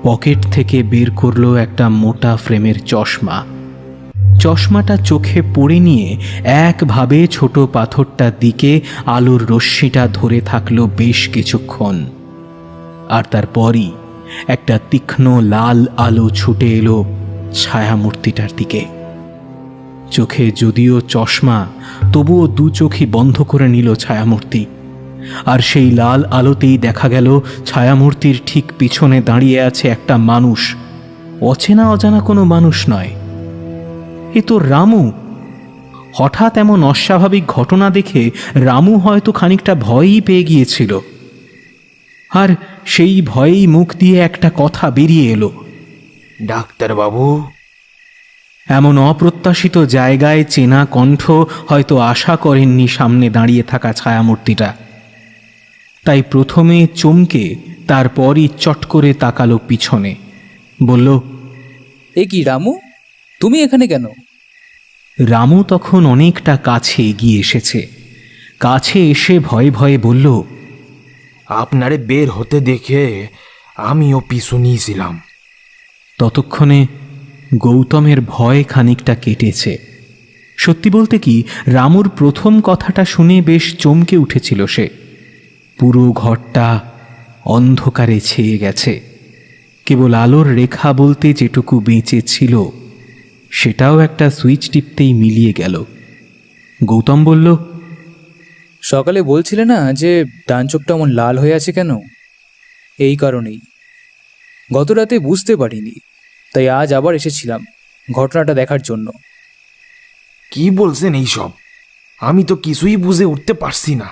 Speaker 3: পকেট থেকে বের করলো একটা মোটা ফ্রেমের চশমা। চশমাটা চোখে পড়ে নিয়ে একভাবে ছোট পাথরটার দিকে আলোর রশ্মিটা ধরে থাকলো বেশ কিছুক্ষণ, আর তারপরই একটা তীক্ষ্ণ লাল আলো ছুটে এলো ছায়ামূর্তিটার দিকে। চোখে যদিও চশমা, তবুও দু চোখই বন্ধ করে নিল ছায়ামূর্তি, আর সেই লাল আলোতেই দেখা গেল ছায়ামূর্তির ঠিক পিছনে দাঁড়িয়ে আছে একটা মানুষ, অচেনা অজানা কোনো মানুষ নয়, এ তো রামু। হঠাৎ এমন অস্বাভাবিক ঘটনা দেখে রামু হয়তো খানিকটা ভয়ই পেয়ে গিয়েছিল, আর সেই ভয়েই মুখ দিয়ে একটা কথা বেরিয়ে এলো,
Speaker 2: ডাক্তারবাবু।
Speaker 3: এমন অপ্রত্যাশিত জায়গায় চেনা কণ্ঠ হয়তো আশা করেননি সামনে দাঁড়িয়ে থাকা ছায়ামূর্তিটা, তাই প্রথমে চমকে তারপরই চট করে তাকালো পিছনে, বলল,
Speaker 4: এ কি রামু, তুমি এখানে কেন?
Speaker 3: রামু তখন অনেকটা কাছে এগিয়ে এসেছে। কাছে এসে ভয়ে ভয়ে বলল,
Speaker 2: আপনারে বের হতে দেখে আমিও পিছু নিয়েছিলাম।
Speaker 3: ততক্ষণে গৌতমের ভয় খানিকটা কেটেছে। সত্যি বলতে কি, রামুর প্রথম কথাটা শুনে বেশ চমকে উঠেছিল সে। পুরো ঘরটা অন্ধকারে ছেয়ে গেছে, কেবল আলোর রেখা বলতে যেটুকু বেঁচে ছিল সেটাও একটা সুইচ টিপতেই মিলিয়ে গেল। গৌতম বলল,
Speaker 4: সকালে বলছিলে না যে ডান চোখটা এমন লাল হয়ে আছে কেন? এই কারণেই। গত রাতে বুঝতে পারিনি, তাই আজ আবার এসেছিলাম ঘটনাটা দেখার জন্য।
Speaker 2: কি বলছেন এইসব? আমি তো কিছুই বুঝে উঠতে পারছি না।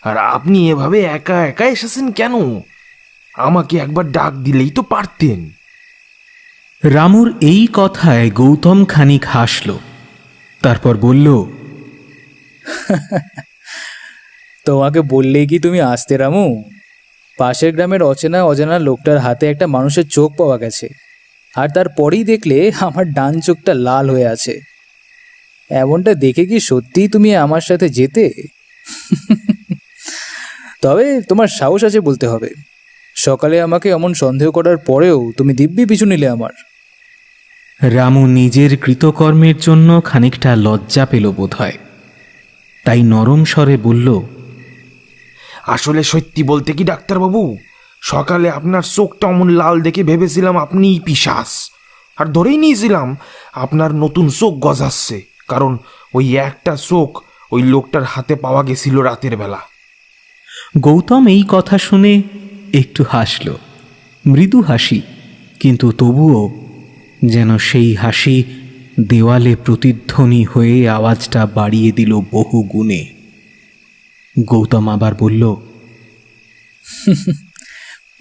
Speaker 2: আর আপনি এভাবে একা একা এসেছেন কেন? আমাকে একবার ডাক দিলেই তো পারতেন।
Speaker 3: রামুর এই কথায় গৌতম খানিক হাসল, তারপর বলল,
Speaker 4: তোমাকে বললেই কি তুমি আসতে রামু? পাশের গ্রামের অজানা লোকটার হাতে একটা মানুষের চোখ পাওয়া গেছে, আর তারপরেই দেখলে আমার ডান চোখটা লাল হয়ে আছে। এমনটা দেখে কি সত্যিই তুমি আমার সাথে যেতে? তবে তোমার সাহস আছে বলতে হবে। সকালে আমাকে এমন সন্দেহ করার পরেও তুমি দিব্যি পিছু নিলে আমার।
Speaker 3: রামু নিজের কৃতকর্মের জন্য খানিকটা লজ্জা পেল বোধহয়, তাই নরম স্বরে বলল,
Speaker 2: আসলে সত্যি বলতে কি ডাক্তারবাবু, সকালে আপনার চোখটা অমন লাল দেখে ভেবেছিলাম আপনিই পিশাচ, আর ধরেই নিয়েছিলাম আপনার নতুন চোখ গজাচ্ছে, কারণ ওই একটা চোখ ওই লোকটার হাতে পাওয়া গেছিল রাতের বেলা।
Speaker 3: গৌতম এই কথা শুনে একটু হাসল, মৃদু হাসি, কিন্তু তবুও যেন সেই হাসি দেওয়ালে প্রতিধ্বনি হয়ে আওয়াজটা বাড়িয়ে দিল বহু গুণে। গৌতম আবার বলল,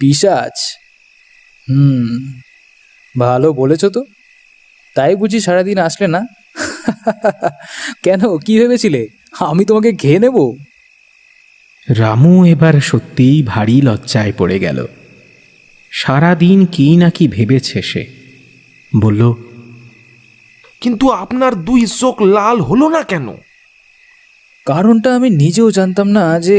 Speaker 4: পিশাচ? ভালো বলেছ তো। তাই বুঝি সারাদিন আসলে না? কেন, কি ভেবেছিলে আমি তোমাকে খেয়ে নেব?
Speaker 3: রামু এবার সত্যিই ভারী লজ্জায় পড়ে গেল। সারাদিন কি না কি ভেবেছে সে। বলল,
Speaker 2: কিন্তু আপনার দুই চোখ লাল হলো না কেন?
Speaker 4: কারণটা আমি নিজেও জানতাম না যে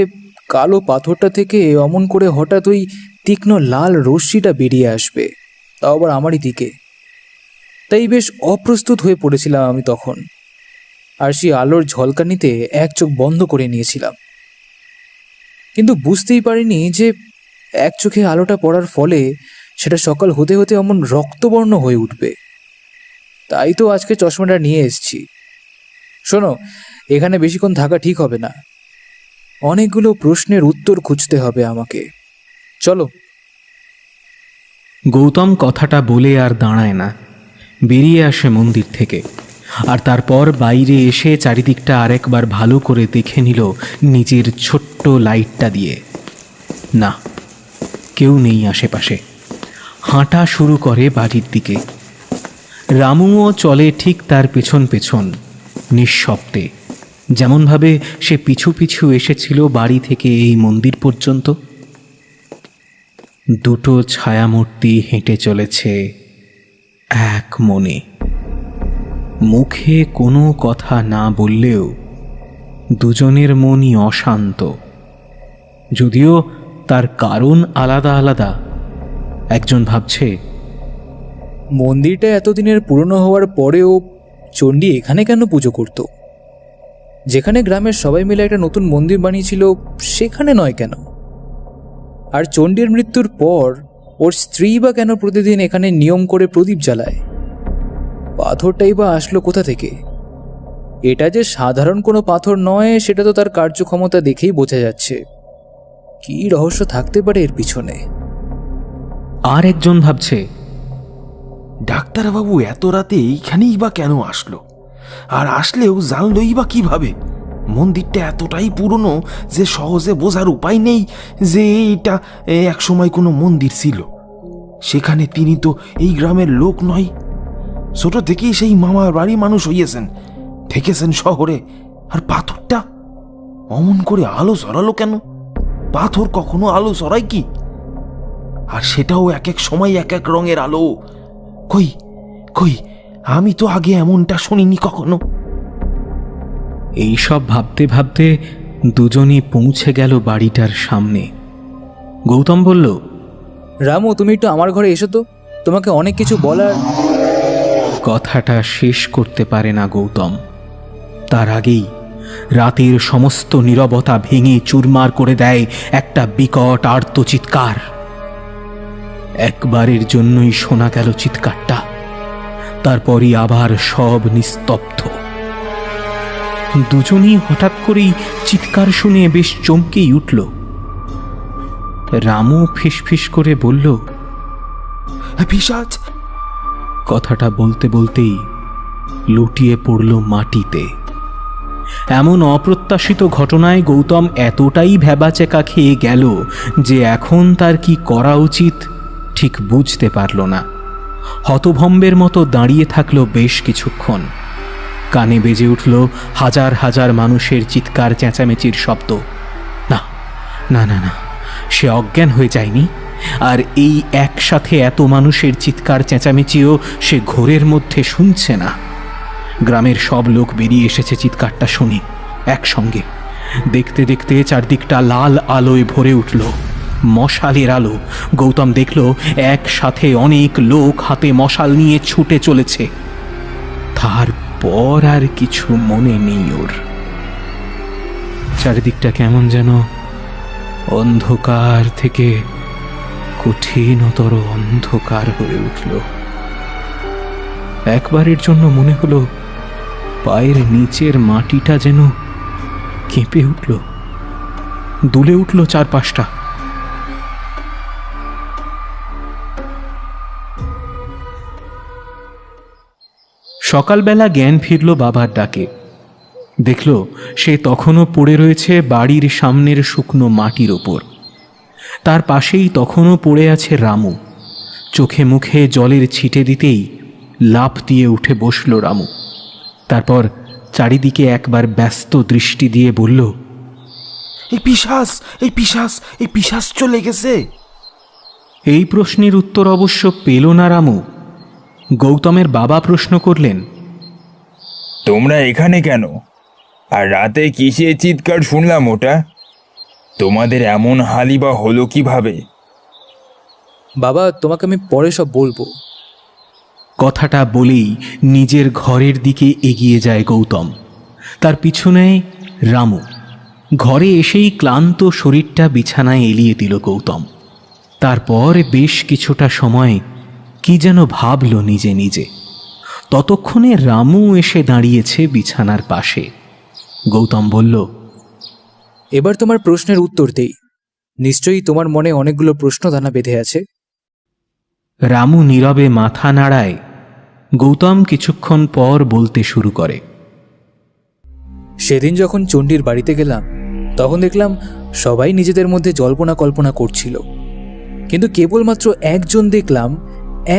Speaker 4: কালো পাথরটা থেকে অমন করে হঠাৎ ওই তীক্ষ্ণ লাল রশ্মিটা বেরিয়ে আসবে, তাও আবার আমারই দিকে। তাই বেশ অপ্রস্তুত হয়ে পড়েছিলাম আমি তখন, আর সেই আলোর ঝলকানিতে এক চোখ বন্ধ করে নিয়েছিলাম। কিন্তু বুঝতেই পারিনি যে এক চোখে আলোটা পড়ার ফলে সেটা সকাল হতে হতে অমন রক্তবর্ণ হয়ে উঠবে। তাই তো আজকে চশমাটা নিয়ে এসেছি। শোনো, এখানে বেশিক্ষণ থাকা ঠিক হবে না। অনেকগুলো প্রশ্নের উত্তর খুঁজতে হবে আমাকে। চলো।
Speaker 3: গৌতম কথাটা বলে আর দাঁড়ায় না, বেরিয়ে আসে মন্দির থেকে, আর তারপর বাইরে এসে চারিদিকটা আরেকবার ভালো করে দেখে নিল নিজের ছোট্ট লাইটটা দিয়ে। না, কেউ নেই আশেপাশে। হাঁটা শুরু করে বাড়ির দিকে। রামুও চলে ঠিক তার পেছন পেছন, নিঃশব্দে, যেমনভাবে সে পিছু পিছু এসেছিল বাড়ি থেকে এই মন্দির পর্যন্ত। দুটো ছায়ামূর্তি হেঁটে চলেছে এক মনে, মুখে কোনো কথা না বললেও দুজনের মনই অশান্ত, যদিও তার কারণ আলাদা আলাদা। একজন ভাবছে,
Speaker 4: মন্দিরটা এতদিনের পুরনো হওয়ার পরেও চণ্ডী এখানে কেন পুজো করত? যেখানে গ্রামের সবাই মিলে একটা নতুন মন্দির বানিয়েছিল সেখানে নয় কেন? আর চণ্ডীর মৃত্যুর পর ওর স্ত্রী বা কেন প্রতিদিন এখানে নিয়ম করে প্রদীপ জ্বালায়? পাথরটাই বা আসলো কোথা থেকে? এটা যে সাধারণ কোনো পাথর নয় সেটা তো তার কার্যক্ষমতা দেখেই বোঝা যাচ্ছে। কি রহস্য থাকতে পারে এর পিছনে?
Speaker 3: আর একজন ভাবছে,
Speaker 2: ডাক্তারবাবু এত রাতে এইখানেই বা কেন আসলো? আর আসলেও জানলই বা কিভাবে? মন্দিরটা এতটাই পুরনো যে সহজে বোঝার উপায় নেই যে এটা একসময় কোনো মন্দির ছিল। সেখানে তিনি তো এই গ্রামের লোক নয়, ছোট থেকেই সেই মামার বাড়ি মানুষ হইয়েছেন, থেকেছেন শহরে। আর পাথরটা অমন করে আলো সরালো কেন? পাথর কখনো আলো সরায় কি? আর সেটাও এক এক সময় এক এক রঙের আলো। কই কই, আমি তো আগে এমনটা শুনিনি কখনো।
Speaker 3: এই সব ভাবতে ভাবতে দুজনই পৌঁছে গেল বাড়িটার সামনে। গৌতম বলল,
Speaker 4: রামু, তুমি একটু আমার ঘরে এসো তো, তোমাকে অনেক কিছু বলার।
Speaker 3: কথাটা শেষ করতে পারে না গৌতম। তার আগেই রাতের সমস্ত নীরবতা ভেঙে চুরমার করে দেয় একটা বিকট আর্ত চিৎকার। একবারের জন্যই শোনা গেল চিৎকারটা, তারপরই আবার সব নিস্তব্ধ। দুজনেই হঠাৎ করেই চিৎকার শুনে বেশ চমকেই উঠল। রামু ফিসফিস করে বলল,
Speaker 2: পিশাচ!
Speaker 3: কথাটা বলতে বলতেই লুটিয়ে পড়ল মাটিতে। এমন অপ্রত্যাশিত ঘটনায় গৌতম এতটাই ভ্যাবাচেকা খেয়ে গেল যে এখন তার কি করা উচিত ঠিক বুঝতে পারল না। হতভম্বের মতো দাঁড়িয়ে থাকলো বেশ কিছুক্ষণ। কানে বেজে উঠল হাজার হাজার মানুষের চিৎকার চেঁচামেচির শব্দ। না না না না, সে অজ্ঞান হয়ে যায়নি। আর এই একসাথে এত মানুষের চিৎকার চেঁচামেচিও সে ঘোরের মধ্যে শুনছে না। গ্রামের সব লোক বেরিয়ে এসেছে চিৎকারটা শুনে একসঙ্গে। দেখতে দেখতে চারদিকটা লাল আলোয় ভরে উঠল, মশালের আলো। গৌতম দেখল একসাথে অনেক লোক হাতে মশাল নিয়ে ছুটে চলেছে। তারপর আর কিছু মনে নেই ওর। চারিদিকটা কেমন যেন অন্ধকার থেকে কঠিনতর অন্ধকার হয়ে উঠল। একবারের জন্য মনে হলো পায়ের নিচের মাটিটা যেন কেঁপে উঠল, দুলে উঠল চারপাশটা। সকালবেলা জ্ঞান ফিরল বাবার ডাকে। দেখল সে তখনও পড়ে রয়েছে বাড়ির সামনের শুকনো মাটির ওপর। তার পাশেই তখনও পড়ে আছে রামু। চোখে মুখে জলের ছিটে দিতেই লাফ দিয়ে উঠে বসল রামু। তারপর চারিদিকে একবার ব্যস্ত দৃষ্টি দিয়ে বলল,
Speaker 2: এই পিশাচ, এই পিশাচ, এই পিশাচ চলে গেছে।
Speaker 3: এই প্রশ্নের উত্তর অবশ্য পেল না রামু। গৌতমের বাবা প্রশ্ন করলেন,
Speaker 5: তোমরা এখানে কেন? আর রাতে কিসের চিৎকার শুনলাম ওটা? তোমাদের এমন হালি বা হলো কিভাবে?
Speaker 4: বাবা, তোমাকে আমি পরে সব বলবো।
Speaker 3: কথাটা বলেই নিজের ঘরের দিকে এগিয়ে যায় গৌতম। তার পিছনে রামু। ঘরে এসেই ক্লান্ত শরীরটা বিছানায় এলিয়ে দিল গৌতম। তারপর বেশ কিছুটা সময় কি যেন ভাবল নিজে নিজে। ততক্ষণে রামু এসে দাঁড়িয়েছে বিছানার পাশে। গৌতম বলল,
Speaker 4: এবার তোমার প্রশ্নের উত্তর দেই। নিশ্চয়ই তোমার মনে অনেকগুলো প্রশ্ন দানা বেঁধে আছে।
Speaker 3: রামু নীরবে মাথা নাড়ায়। গৌতম কিছুক্ষণ পর বলতে শুরু করে,
Speaker 4: সেদিন যখন চণ্ডীর বাড়িতে গেলাম তখন দেখলাম সবাই নিজেদের মধ্যে জল্পনা কল্পনা করছিল। কিন্তু কেবলমাত্র একজন দেখলাম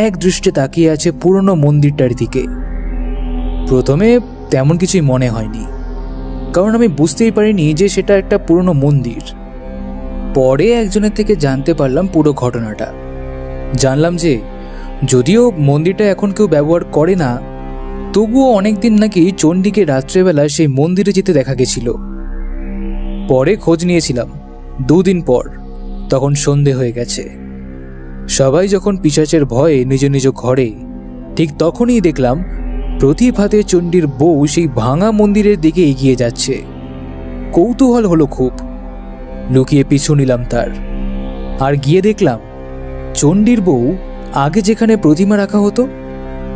Speaker 4: এক দৃষ্টে তাকিয়ে আছে পুরনো মন্দিরটার দিকে। প্রথমে তেমন কিছুই মনে হয়নি, কারণ আমি বুঝতেই পারিনি যে সেটা একটা পুরনো মন্দির। পরে একজনের থেকে জানতে পারলাম পুরো ঘটনাটা। জানলাম যে যদিও মন্দিরটা এখন কেউ ব্যবহার করে না, তবুও অনেকদিন নাকি চণ্ডীকে রাত্রেবেলা সেই মন্দিরে যেতে দেখা গেছিল। পরে খোঁজ নিয়েছিলাম 2 দিন পর, তখন সন্ধে হয়ে গেছে। সবাই যখন পিশাচের ভয়ে নিজ নিজ ঘরে, ঠিক তখনই দেখলাম প্রদীপ হাতে চণ্ডীর বউ সেই ভাঙা মন্দিরের দিকে এগিয়ে যাচ্ছে। কৌতূহল হলো খুব, লুকিয়ে পিছু নিলাম তার। আর গিয়ে দেখলাম চণ্ডীর বউ আগে যেখানে প্রতিমা রাখা হতো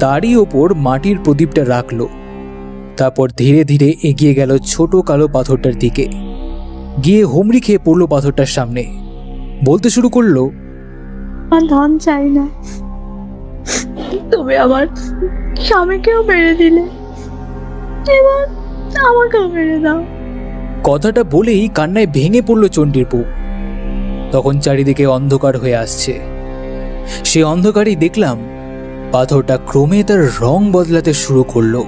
Speaker 4: তারই ওপর মাটির প্রদীপটা রাখলো। তারপর ধীরে ধীরে এগিয়ে গেল ছোট কালো পাথরটার দিকে, গিয়ে হুমড়ি খেয়ে পড়লো পাথরটার সামনে। বলতে শুরু করলো,
Speaker 8: আমার ধন চাই না, তুমি আমার স্বামীকেও মেরে দিলে, এবার আমাকেও মেরে দাও।
Speaker 4: কথাটা বলেই কান্নায় ভেঙে পড়ল চণ্ডীর বউ। তখন চারিদিকে অন্ধকার হয়ে আসছে। সে অন্ধকারেই দেখলাম পাথরটা ক্রমে তার রং বদলাতে শুরু করলো।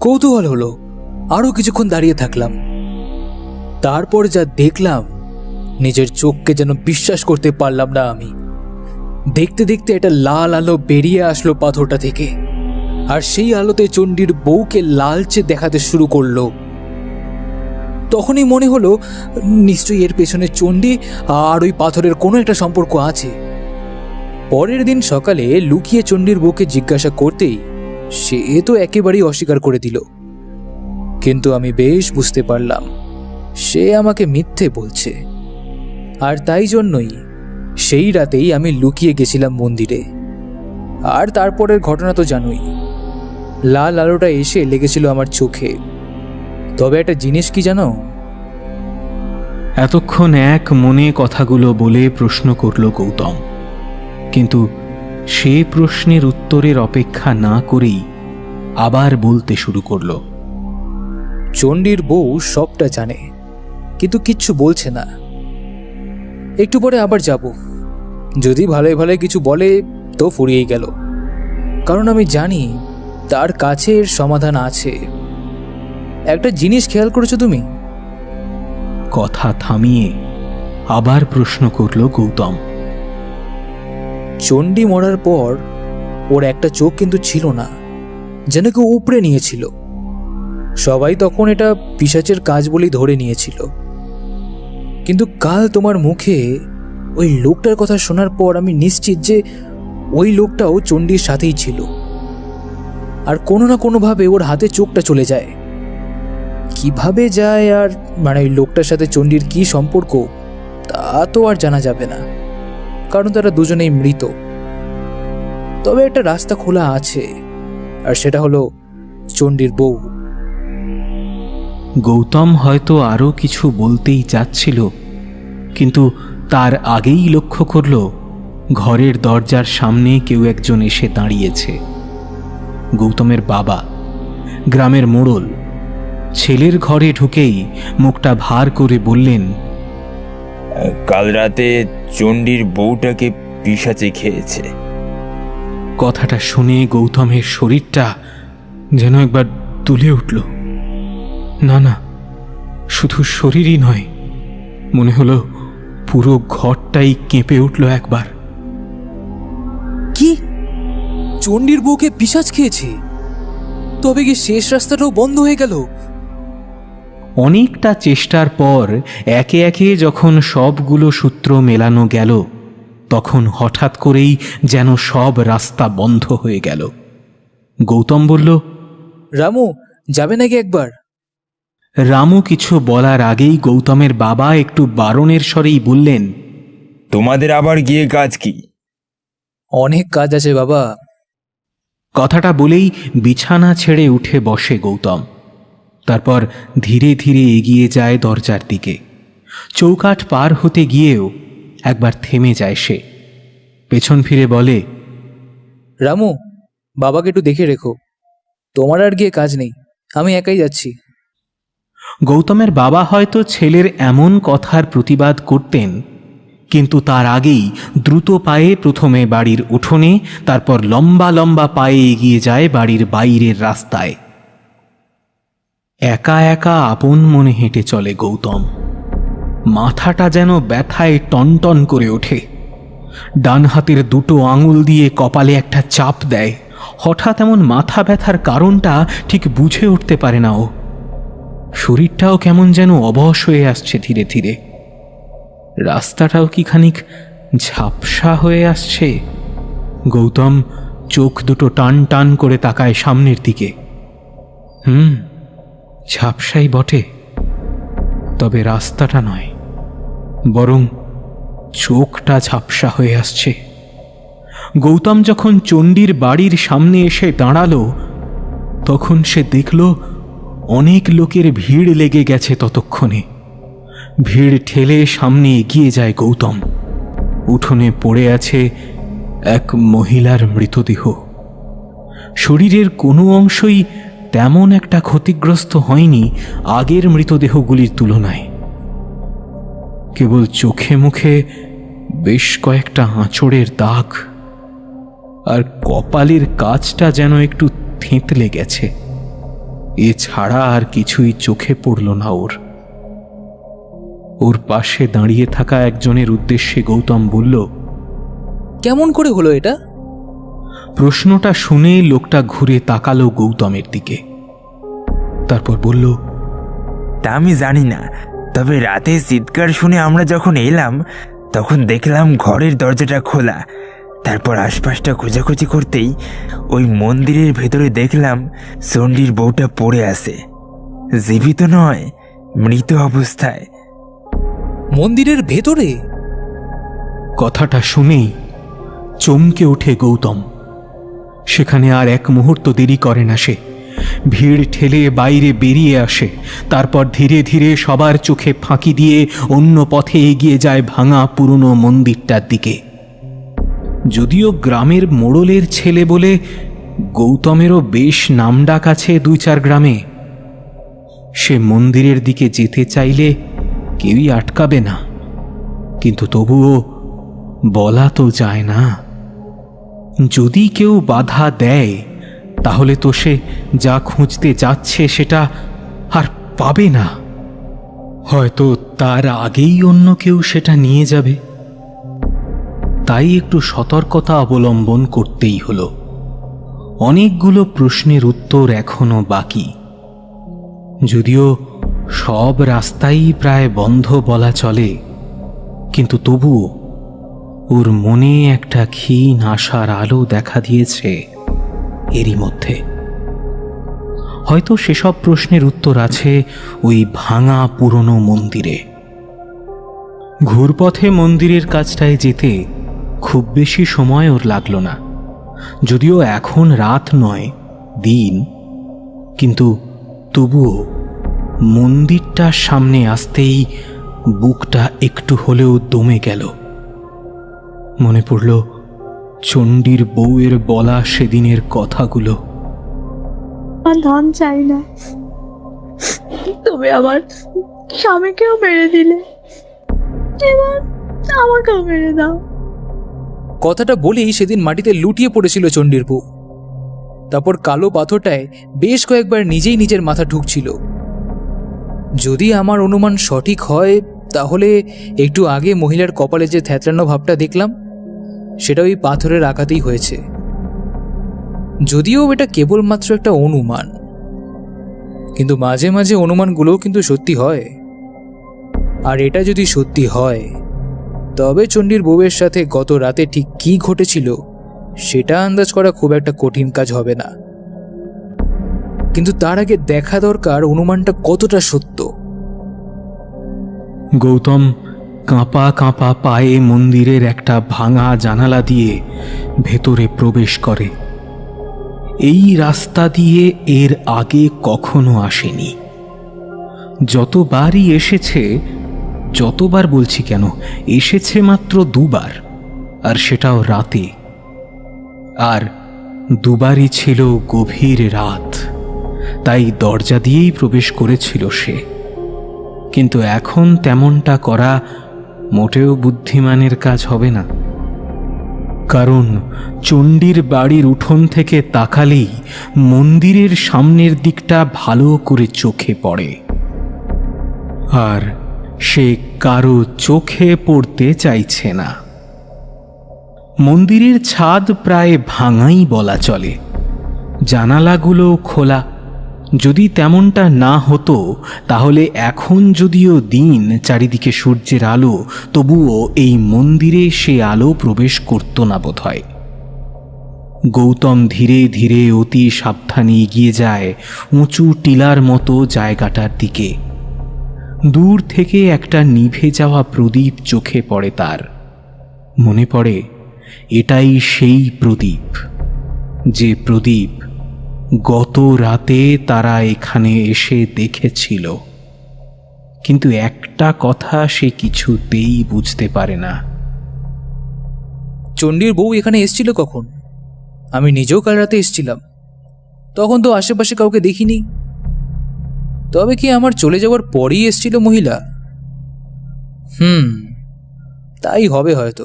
Speaker 4: কৌতূহল হলো, আরো কিছুক্ষণ দাঁড়িয়ে থাকলাম। তারপর যা দেখলাম নিজের চোখকে যেন বিশ্বাস করতে পারলাম না আমি। দেখতে দেখতে একটা লাল আলো বেরিয়ে আসলো পাথরটা থেকে, আর সেই আলোতে চণ্ডীর বউকে লালচে দেখাতে শুরু করলো। তখনই মনে হলো নিশ্চয়ই এর পেছনে চণ্ডী আর ওই পাথরের কোনো একটা সম্পর্ক আছে। পরের দিন সকালে লুকিয়ে চণ্ডীর বউকে জিজ্ঞাসা করতেই সে তো একেবারেই অস্বীকার করে দিল। কিন্তু আমি বেশ বুঝতে পারলাম সে আমাকে মিথ্যে বলছে। আর তাই জন্যই সেই রাতেই আমি লুকিয়ে গেছিলাম মন্দিরে। আর তারপরের ঘটনা তো জানোই, লাল আলোটা এসে লেগেছিল আমার চোখে। তবে একটা জিনিস কি জানো?
Speaker 3: এতক্ষণ এক মনে কথাগুলো বলে প্রশ্ন করল গৌতম, কিন্তু সে প্রশ্নের উত্তরের অপেক্ষা না করেই আবার বলতে শুরু করল।
Speaker 4: চণ্ডীর বউ সবটা জানে, কিন্তু কিচ্ছু বলছে না। একটু পরে আবার যাব, যদি ভালোই ভালোই কিছু বলে তো ফুরিয়েই গেল, কারণ আমি জানি তার কাছে এর সমাধান আছে। একটা জিনিস খেয়াল করেছো তুমি?
Speaker 3: কথা থামিয়ে আবার প্রশ্ন করল গৌতম।
Speaker 4: চণ্ডী মরার পর ওর একটা চোখ কিন্তু ছিল না, যেন কেউ উপড়ে নিয়েছিল। সবাই তখন এটা পিশাচের কাজ বলেই ধরে নিয়েছিল। কিন্তু কাল তোমার মুখে ওই লোকটার কথা শোনার পর আমি নিশ্চিত যে ওই লোকটাও চণ্ডীর সাথেই ছিল, আর কোনো না কোনোভাবে ওর হাতে চোখটা চলে যায়। কিভাবে যায় আর ওই লোকটার সাথে চণ্ডীর কি সম্পর্ক তা তো আর জানা যাবে না, কারণ তারা দুজনেই মৃত। তবে একটা রাস্তা খোলা আছে, আর সেটা হলো চণ্ডীর বউ।
Speaker 3: গৌতম হয়তো আরো কিছু বলতেই যাচ্ছিল, কিন্তু তার আগেই লক্ষ্য করল ঘরের দরজার সামনে কেউ একজন এসে দাঁড়িয়েছে। গৌতমের বাবা, গ্রামের মোড়ল, ছেলের ঘরে ঢুকেই মুখটা ভার করে বললেন,
Speaker 5: কাল রাতে চণ্ডীর বউটাকে পিশাচে খেয়েছে।
Speaker 3: কথাটা শুনে গৌতমের শরীরটা যেন একবার দুলে উঠল। না না, শুধু শরীরই নয়, মনে হলো পুরো ঘরটাই কেঁপে উঠল একবার।
Speaker 4: কি? চণ্ডীর বউকে পিশাচ খেয়েছে? তবে কি শেষ রাস্তাটাও বন্ধ হয়ে গেল?
Speaker 3: অনেকটা চেষ্টার পর একে একে যখন সবগুলো সূত্র মেলানো গেল, তখন হঠাৎ করেই যেন সব রাস্তা বন্ধ হয়ে গেল। গৌতম বলল,
Speaker 4: রামু, যাবে নাকি একবার?
Speaker 3: রামু কিছু বলার আগেই গৌতমের বাবা একটু বারণের স্বরেই বললেন,
Speaker 5: তোমাদের আবার গিয়ে কাজ কি?
Speaker 4: অনেক কাজ আছে বাবা।
Speaker 3: কথাটা বলেই বিছানা ছেড়ে উঠে বসে গৌতম। তারপর ধীরে ধীরে এগিয়ে যায় দরজার দিকে। চৌকাঠ পার হতে গিয়েও একবার থেমে যায় সে। পেছন ফিরে বলে,
Speaker 4: রামু, বাবাকে একটু দেখে রেখো, তোমার আর গিয়ে কাজ নেই, আমি একাই যাচ্ছি।
Speaker 3: গৌতমের বাবা হয়তো ছেলের এমন কথার প্রতিবাদ করতেন, কিন্তু তার আগেই দ্রুত পায়ে প্রথমে বাড়ির উঠোনে, তারপর লম্বা লম্বা পায়ে এগিয়ে যায় বাড়ির বাইরের রাস্তায়। একা একা আপন মনে হেঁটে চলে গৌতম। মাথাটা যেন ব্যথায় টনটন করে ওঠে। ডান হাতের দুটো আঙুল দিয়ে কপালে একটা চাপ দেয়। হঠাৎ এমন মাথা ব্যথার কারণটা ঠিক বুঝে উঠতে পারে না ও। শরীরটাও কেমন যেন অবশ হয়ে আসছে ধীরে ধীরে। রাস্তাটাও কি খানিক ঝাপসা হয়ে আসছে। গৌতম চোখ দুটো টান টান করে তাকায় সামনের দিকে। ঝাপসাই বটে, তবে রাস্তাটা নয়, বরং চোখটা ঝাপসা হয়ে আসছে। গৌতম যখন চণ্ডীর বাড়ির সামনে এসে দাঁড়ালো, তখন সে দেখল অনেক লোকের ভিড় লেগে গেছে ততক্ষণে। ভিড় ঠেলে সামনে এগিয়ে যায় গৌতম। উঠোনে পড়ে আছে এক মহিলার মৃতদেহ। শরীরের কোনো অংশই তেমন একটা ক্ষতিগ্রস্ত হয়নি আগের মৃতদেহগুলির তুলনায়। কেবল চোখে মুখে বেশ কয়েকটা আঁচড়ের দাগ, আর কপালের কাজটা যেন একটু থেঁতলে গেছে। এছাড়া আর কিছুই চোখে পড়ল না ওর। ওর পাশে দাঁড়িয়ে থাকা একজনের উদ্দেশ্যে গৌতম বলল,
Speaker 4: কেমন করে হলো এটা?
Speaker 3: প্রশ্নটা শুনে লোকটা ঘুরে তাকালো গৌতমের দিকে, তারপর বলল,
Speaker 7: তা আমি জানি না, তবে রাতে চিৎকার শুনে আমরা যখন এলাম তখন দেখলাম ঘরের দরজাটা খোলা। তারপর আশপাশটা খোঁজাখুঁজি করতেই ওই মন্দিরের ভেতরে দেখলাম চণ্ডীর বউটা পড়ে আছে, জীবিত নয়, মৃত অবস্থায়।
Speaker 4: মন্দিরের ভেতরে?
Speaker 3: কথাটা শুনেই চমকে ওঠে গৌতম। সেখানে আর এক মুহূর্ত দেরি করে না সে। ভিড় ঠেলে বাইরে বেরিয়ে আসে, তারপর ধীরে ধীরে সবার চোখে ফাঁকি দিয়ে অন্য পথে এগিয়ে যায় ভাঙা পুরনো মন্দিরটার দিকে। যদিও গ্রামের মোড়লের ছেলে বলে গৌতমেরও বেশ নামডাক আছে 2-4 গ্রামে। সে মন্দিরের দিকে যেতে চাইলে কেউই আটকাবে না, কিন্তু তবুও বলা তো যায় না। যদি কেউ বাধা দেয় তাহলে তো সে যা খুঁজতে যাচ্ছে সেটা আর পাবে না। হয়তো তার আগেই অন্য কেউ সেটা নিয়ে যাবে। তাই একটু সতর্কতা অবলম্বন করতেই হলো। অনেকগুলো প্রশ্নের উত্তর এখনো বাকি, যদিও সব রাস্তাই প্রায় বন্ধ বলা চলে, কিন্তু তবুও ওর মনে একটা ক্ষীণ আশার আলো দেখা দিয়েছে এরই মধ্যে। হয়তো সেসব প্রশ্নের উত্তর আছে ওই ভাঙা পুরনো মন্দিরে। ঘুরপথে মন্দিরের কাছটায় যেতে খুব বেশি সময় ওর লাগলো না। যদিও এখন রাত নয়, দিন, কিন্তু তবুও মন্দিরটার সামনে আসতেই বুকটা একটু হলেও দমে গেল। মনে পড়ল চণ্ডীর বউয়ের বলা সেদিনের কথাগুলো।
Speaker 8: আমার ধন চাই না, তুমি আমার স্বামীকেও মেরে দিলে, এবার আমাকেও মেরে দাও।
Speaker 4: কথাটা বলেই সেদিন মাটিতে লুটিয়ে পড়েছিল চণ্ডীর বউ। তারপর কালো পাথরটায় বেশ কয়েকবার নিজেই নিজের মাথা ঢুকছিল। যদি আমার অনুমান সঠিক হয় তাহলে একটু আগে মহিলার কপালে যে থ্যাতরানো ভাবটা দেখলাম সেটা ওই পাথরের আঘাতেই হয়েছে। যদিও এটা কেবলমাত্র একটা অনুমান, কিন্তু মাঝে মাঝে অনুমানগুলোও কিন্তু সত্যি হয়। আর এটা যদি সত্যি হয় তবে চণ্ডীর বউয়ের সাথে গত রাতে ঠিক কী ঘটেছিল সেটা আন্দাজ করা খুব একটা কঠিন কাজ হবে না। কিন্তু তার আগে দেখা দরকার অনুমানটা কতটা সত্য।
Speaker 3: গৌতম কাঁপা কাঁপা পায়ে মন্দিরের একটা ভাঙা জানালা দিয়ে ভেতরে প্রবেশ করে। এই রাস্তা দিয়ে এর আগে কখনো আসেনি। যতবারই এসেছে, যতবার বলছি কেন, এসেছে মাত্র 2 বার, আর সেটাও রাতে। আর 2 বারই ছিল গভীর রাত, তাই দরজা দিয়েই প্রবেশ করেছিল সে। কিন্তু এখন তেমনটা করা মোটেও বুদ্ধিমানের কাজ হবে না। কারণ চণ্ডীর বাড়ির উঠোন থেকে তাকালেই মন্দিরের সামনের দিকটা ভালো করে চোখে পড়ে, আর সে কারো চোখে পড়তে চাইছে না। মন্দিরের ছাদ প্রায় ভাঙাই বলা চলে, জানালাগুলো খোলা। যদি তেমনটা না হতো তাহলে এখন যদিও দিন, চারিদিকে সূর্যের আলো, তবুও এই মন্দিরে সে আলো প্রবেশ করত না বোধহয়। গৌতম ধীরে ধীরে অতি সাবধানে এগিয়ে যায় উঁচু টিলার মতো জায়গাটার দিকে। দূর থেকে একটা নিভে যাওয়া প্রদীপ চোখে পড়ে তার। মনে পড়ে এটাই সেই প্রদীপ, যে প্রদীপ গত রাতে তারা এখানে এসে দেখেছিল। কিন্তু একটা কথা সে কিছুতেই বুঝতে পারে না।
Speaker 4: চণ্ডীর বউ এখানে এসেছিল কখন? আমি নিজেও কাল রাতে এসেছিলাম, তখন তো আশেপাশে কাউকে দেখিনি। তবে কি আমার চলে যাওয়ার পরেই এসেছিল মহিলা? তাই হবে হয়তো।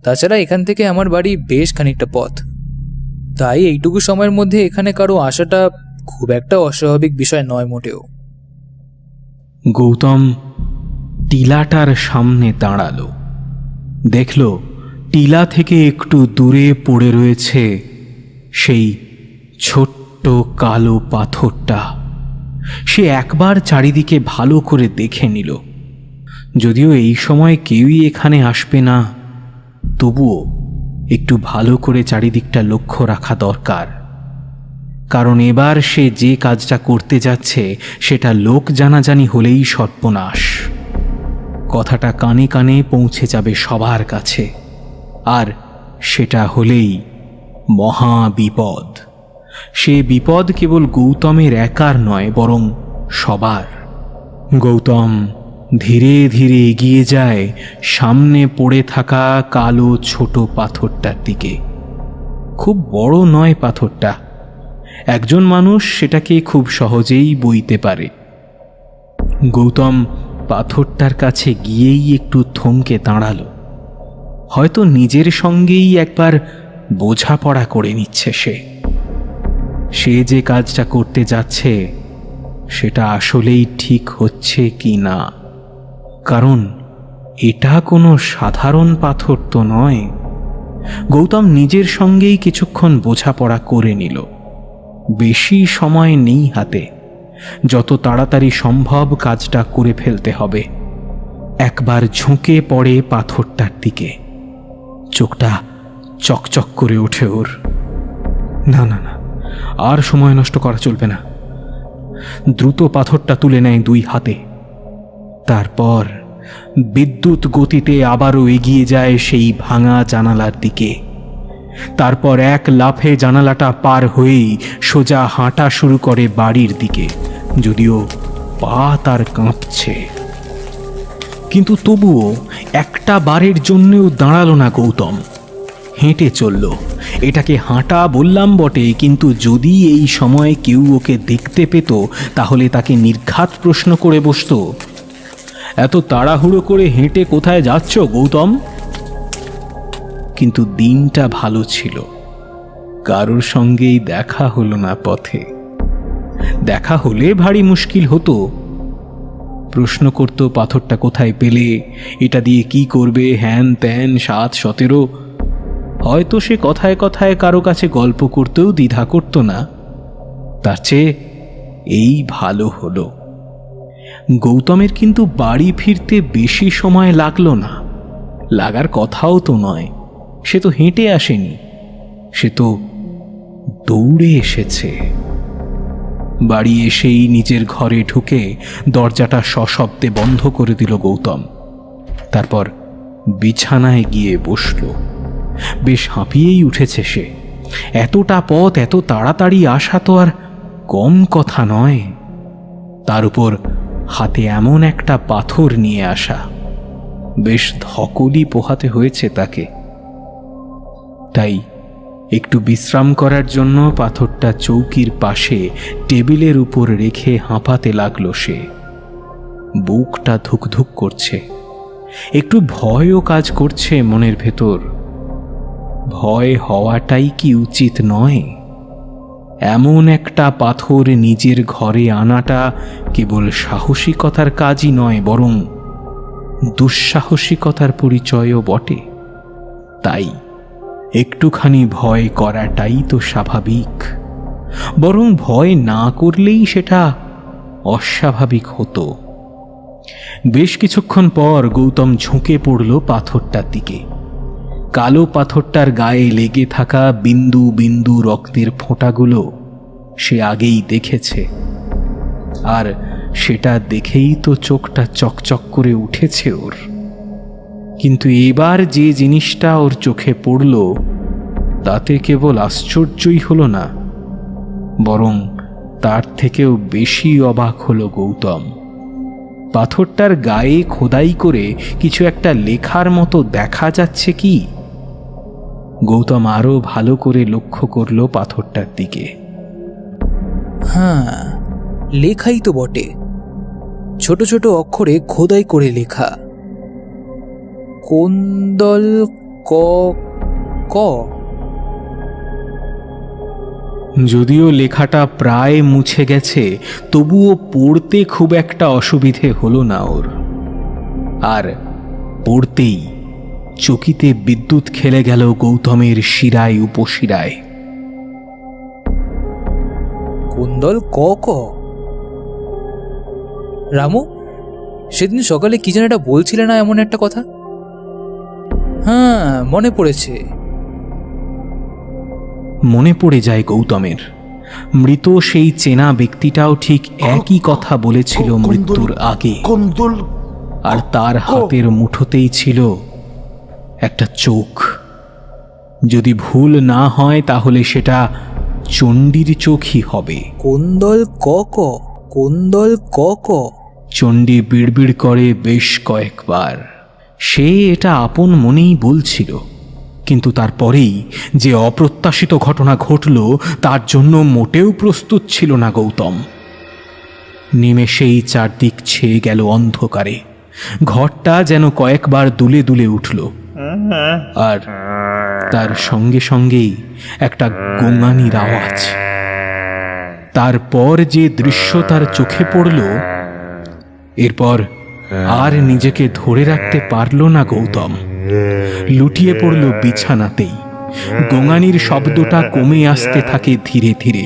Speaker 4: তাছাড়া এখান থেকে আমার বাড়ি বেশ খানিকটা পথ, তাই এইটুকু সময়ের মধ্যে এখানে কারো আসাটা খুব একটা অস্বাভাবিক বিষয় নয় মোটেও।
Speaker 3: গৌতম টিলাটার সামনে দাঁড়ালো। দেখল টিলা থেকে একটু দূরে পড়ে রয়েছে সেই ছোট্ট কালো পাথরটা। সে একবার চারিদিকে ভালো করে দেখে নিল। যদিও এই সময় কেউই এখানে আসবে না, তবুও একটু ভালো করে চারিদিকটা লক্ষ্য রাখা দরকার। কারণ এবার সে যে কাজটা করতে যাচ্ছে সেটা লোক জানাজানি হলেই সর্বনাশ। কথাটা কানে কানে পৌঁছে যাবে সবার কাছে, আর সেটা হলেই মহা বিপদ। সে বিপদ কেবল গৌতমের একার নয়, বরং সবার। গৌতম ধীরে ধীরে এগিয়ে যায় সামনে পড়ে থাকা কালো ছোট পাথরটার দিকে। খুব বড় নয় পাথরটা, একজন মানুষ সেটাকে খুব সহজেই বইতে পারে। গৌতম পাথরটার কাছে গিয়েই একটু থমকে দাঁড়ালো। হয়তো নিজের সঙ্গেই একবার বোঝাপড়া করে নিচ্ছে সে যে কাজটা করতে যাচ্ছে সেটা আসলেই ঠিক হচ্ছে কি না। কারণ এটা কোনো সাধারণ পাথর তো নয়। গৌতম নিজের সঙ্গেই কিছুক্ষণ বোঝাপড়া করে নিল। বেশি সময় নেই হাতে, যত তাড়াতাড়ি সম্ভব কাজটা করে ফেলতে হবে। একবার ঝুঁকে পড়ে পাথরটার দিকে। চোখটা চকচক করে ওঠে ওর। না না না, আর সময় নষ্ট করা চলবে না। দ্রুত পাথরটা তুলে নেয় দুই হাতে। তারপর বিদ্যুৎ গতিতে আবারও এগিয়ে যায় সেই ভাঙা জানালার দিকে। তারপর এক লাফে জানালাটা পার হয়েই সোজা হাঁটা শুরু করে বাড়ির দিকে, যদিও পা তার কাঁপছে। কিন্তু তবুও একটা বারের জন্যও দাঁড়ালো না গৌতম। হেঁটে চলল। এটাকে হাঁটা বললাম বটে, কিন্তু যদি এই সময় কেউ ওকে দেখতে পেত তাহলে তাকে নির্ঘাত প্রশ্ন করে বসত, এত তাড়াহুড়ো করে হেঁটে কোথায় যাচ্ছ গৌতম? কিন্তু দিনটা ভালো ছিল, কারোর সঙ্গেই দেখা হলো না পথে। দেখা হলে ভারী মুশকিল হতো। প্রশ্ন করত পাথরটা কোথায় পেলে, এটা দিয়ে কি করবে, হ্যান ত্যান 7-17। হয়তো সে কথায় কথায় কারো কাছে গল্প করতেও দ্বিধা করত না। তার চেয়ে এই ভালো হলো। গৌতমের কিন্তু বাড়ি ফিরতে বেশি সময় লাগলো না। লাগার কথাও তো নয়। সে তো হেঁটে আসেনি, সে তো দৌড়ে এসেছে। বাড়ি এসেই নিজের ঘরে ঢুকে দরজাটা সশব্দে বন্ধ করে দিল গৌতম। তারপর বিছানায় গিয়ে বসল। বেশ হাঁপিয়েই উঠেছে সে। এতটা পথ এত তাড়াতাড়ি আসা তো আর কম কথা নয়। তার উপর হাতে এমন একটা পাথর নিয়ে আসা, বেশ ধকলই পোহাতে হয়েছে তাকে। তাই একটু বিশ্রাম করার জন্য পাথরটা চৌকির পাশে টেবিলের উপর রেখে হাঁপাতে লাগলো সে। বুকটা ধুকধুক করছে। একটু ভয়ও কাজ করছে মনের ভেতর। ভয় হওয়াটাই কি উচিত নয়? এমন একটা পাথর নিজের ঘরে আনাটা কেবল সাহসিকতার কাজই নয়, বরং দুঃসাহসিকতার পরিচয়ও বটে। তাই একটুখানি ভয় করাটাই তো স্বাভাবিক, বরং ভয় না করলেই সেটা অস্বাভাবিক হতো। বেশ কিছুক্ষণ পর গৌতম ঝুঁকে পড়ল পাথরটার দিকে। কালো পাথরটার গায়ে লেগে থাকা বিন্দু বিন্দু রক্তের ফোঁটাগুলো সে আগেই দেখেছে, আর সেটা দেখেই তো চোখটা চকচক করে উঠেছে ওর। কিন্তু এবার যে জিনিসটা ওর চোখে পড়ল তাতে কেবল আশ্চর্যই হলো না, বরং তার থেকেও বেশি অবাক হলো গৌতম। পাথরটার গায়ে খোদাই করে কিছু একটা লেখার মতো দেখা যাচ্ছে কি? গৌতম আরো ভালো করে লক্ষ্য করলো পাথরটার দিকে।
Speaker 4: হ্যাঁ, লেখাই তো বটে, ছোট ছোট অক্ষরে খোদাই করে লেখা, কোন্দল ক ক।
Speaker 3: যদিও লেখাটা প্রায় মুছে গেছে, তবুও পড়তে খুব একটা অসুবিধে হলো না ওর। আর পড়তেই চকিতে বিদ্যুৎ খেলে গেল গৌতমের শিরায় উপশিরায়।
Speaker 4: কুন্দল ক ক। রামু, সেদিন সকালে কি যেন একটা বলছিলে না, এমন একটা কথা? হ্যাঁ, মনে পড়েছে।
Speaker 3: মনে পড়ে যায় গৌতমের। মৃত সেই চেনা ব্যক্তিটাও ঠিক একই কথা বলেছিল মৃত্যুর আগে,
Speaker 2: কন্দল।
Speaker 3: আর তার হাতের মুঠোতেই ছিল একটা চোখ। যদি ভুল না হয় তাহলে সেটা চণ্ডীর চোখই হবে।
Speaker 4: কুন্দল ক ক, কুন্দল ক ক।
Speaker 3: চণ্ডী বিড়বিড় করে বেশ কয়েকবার। সে এটা আপন মনেই বলছিল, কিন্তু তারপরেই যে অপ্রত্যাশিত ঘটনা ঘটল তার জন্য মোটেও প্রস্তুত ছিল না গৌতম। নিমেষেই চারদিক ছেয়ে গেল অন্ধকারে। ঘরটা যেন কয়েকবার দুলে দুলে উঠল, আর তার সঙ্গে সঙ্গেই একটা গোঙানির আওয়াজ। তারপর যে দৃশ্য তার চোখে পড়ল, এরপর আর নিজেকে ধরে রাখতে পারল না গৌতম। লুটিয়ে পড়ল বিছানাতেই। গোঙানির শব্দটা কমে আসতে থাকে ধীরে ধীরে,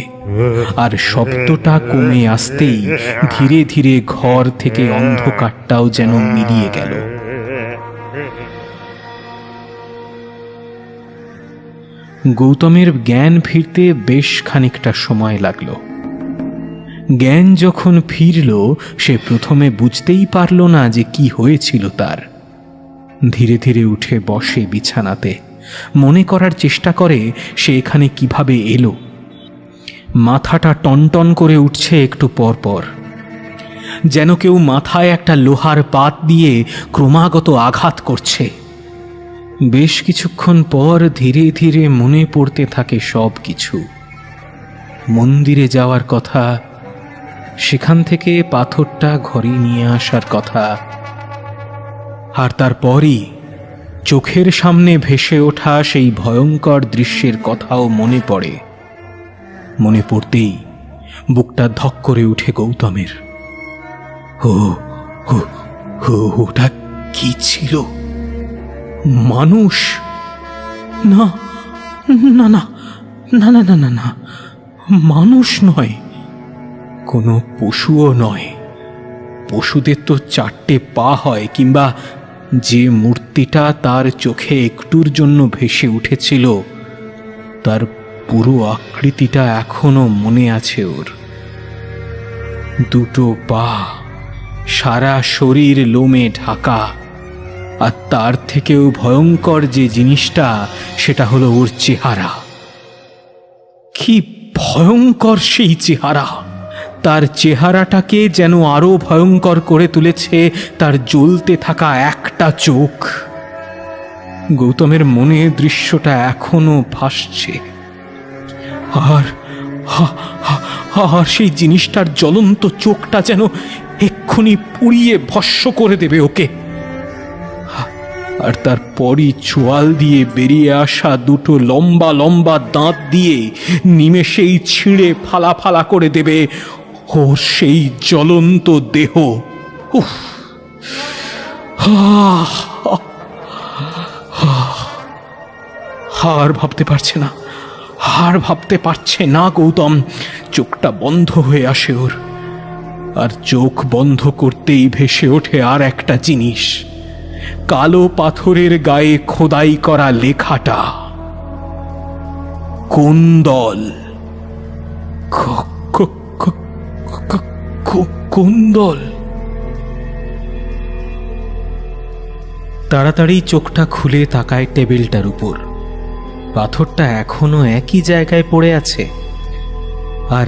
Speaker 3: আর শব্দটা কমে আসতেই ধীরে ধীরে ঘর থেকে অন্ধকারটাও যেন মিলিয়ে গেল। গৌতমের জ্ঞান ফিরতে বেশ খানিকটা সময় লাগল। জ্ঞান যখন ফিরল, সে প্রথমে বুঝতেই পারল না যে কি হয়েছিল তার। ধীরে ধীরে উঠে বসে বিছানাতে, মনে করার চেষ্টা করে সে এখানে কিভাবে এলো। মাথাটা টনটন করে উঠছে একটু পর পর, যেন কেউ মাথায় একটা লোহার পাত দিয়ে ক্রমাগত আঘাত করছে। বেশ কিছুক্ষণ পর ধীরে ধীরে মনে পড়তে থাকে সব কিছু। মন্দিরে যাওয়ার কথা, সেখান থেকে পাথরটা ঘরে নিয়ে আসার কথা, আর তারপরই চোখের সামনে ভেসে ওঠা সেই ভয়ঙ্কর দৃশ্যের কথাও মনে পড়ে। মনে পড়তেই বুকটা ধক করে উঠে গৌতমের। ওটা কি ছিল? মানুষ? না না না না না না না না, মানুষ নয়, কোনো পশুও নয়। পশুদের তো 4টে পা হয়, কিংবা যে মূর্তিটা তার চোখে একটুর জন্য ভেসে উঠেছিল তার পুরো আকৃতিটা এখনো মনে আছে ওর। 2টো পা, সারা শরীর লোমে ঢাকা, আর তার থেকেও ভয়ঙ্কর যে জিনিসটা সেটা হলো ওর চেহারা। কি ভয়ঙ্কর সেই চেহারা! তার চেহারাটাকে যেন আরো ভয়ঙ্কর করে তুলেছে তার জ্বলতে থাকা একটা চোখ। গৌতমের মনে দৃশ্যটা এখনো ভাসছে, আর সেই জিনিসটার জ্বলন্ত চোখটা যেন এক্ষুনি পুড়িয়ে ভস্ম করে দেবে ওকে। আর তারপরই চোয়াল দিয়ে বেরিয়ে আসা দুটো লম্বা লম্বা দাঁত দিয়ে নিমেষেই ছিঁড়ে ফালা ফালা করে দেবে ওর সেই জ্বলন্ত দেহ। উফ! আর ভাবতে পারছে না, আর ভাবতে পারছে না গৌতম। চোখটা বন্ধ হয়ে আসে ওর, আর চোখ বন্ধ করতেই ভেসে ওঠে আর একটা জিনিস, কালো পাথরের গায়ে খোদাই করা লেখাটা কুন্দল। কুন্দল। তাড়াতাড়ি চোখটা খুলে তাকায় টেবিলটার উপর। পাথরটা এখনো একই জায়গায় পড়ে আছে, আর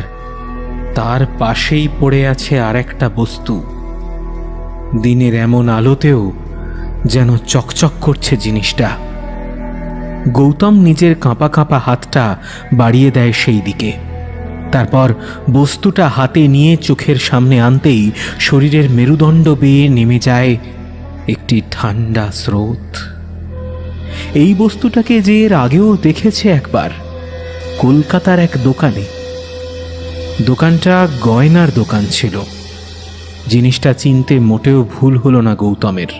Speaker 3: তার পাশেই পড়ে আছে আর একটা বস্তু। দিনের এমন আলোতেও যেন চকচক করছে জিনিসটা। গৌতম নিজের কাঁপা কাঁপা হাতটা বাড়িয়ে দেয় সেই দিকে। তারপর বস্তুটা হাতে নিয়ে চোখের সামনে আনতেই শরীরের মেরুদণ্ড বেয়ে নেমে যায় একটি ঠান্ডা স্রোত। এই বস্তুটাকে যে এর আগেও দেখেছে একবার কলকাতার এক দোকানে। দোকানটা গয়নার দোকান ছিল। জিনিসটা চিনতে মোটেও ভুল হলো না গৌতমের।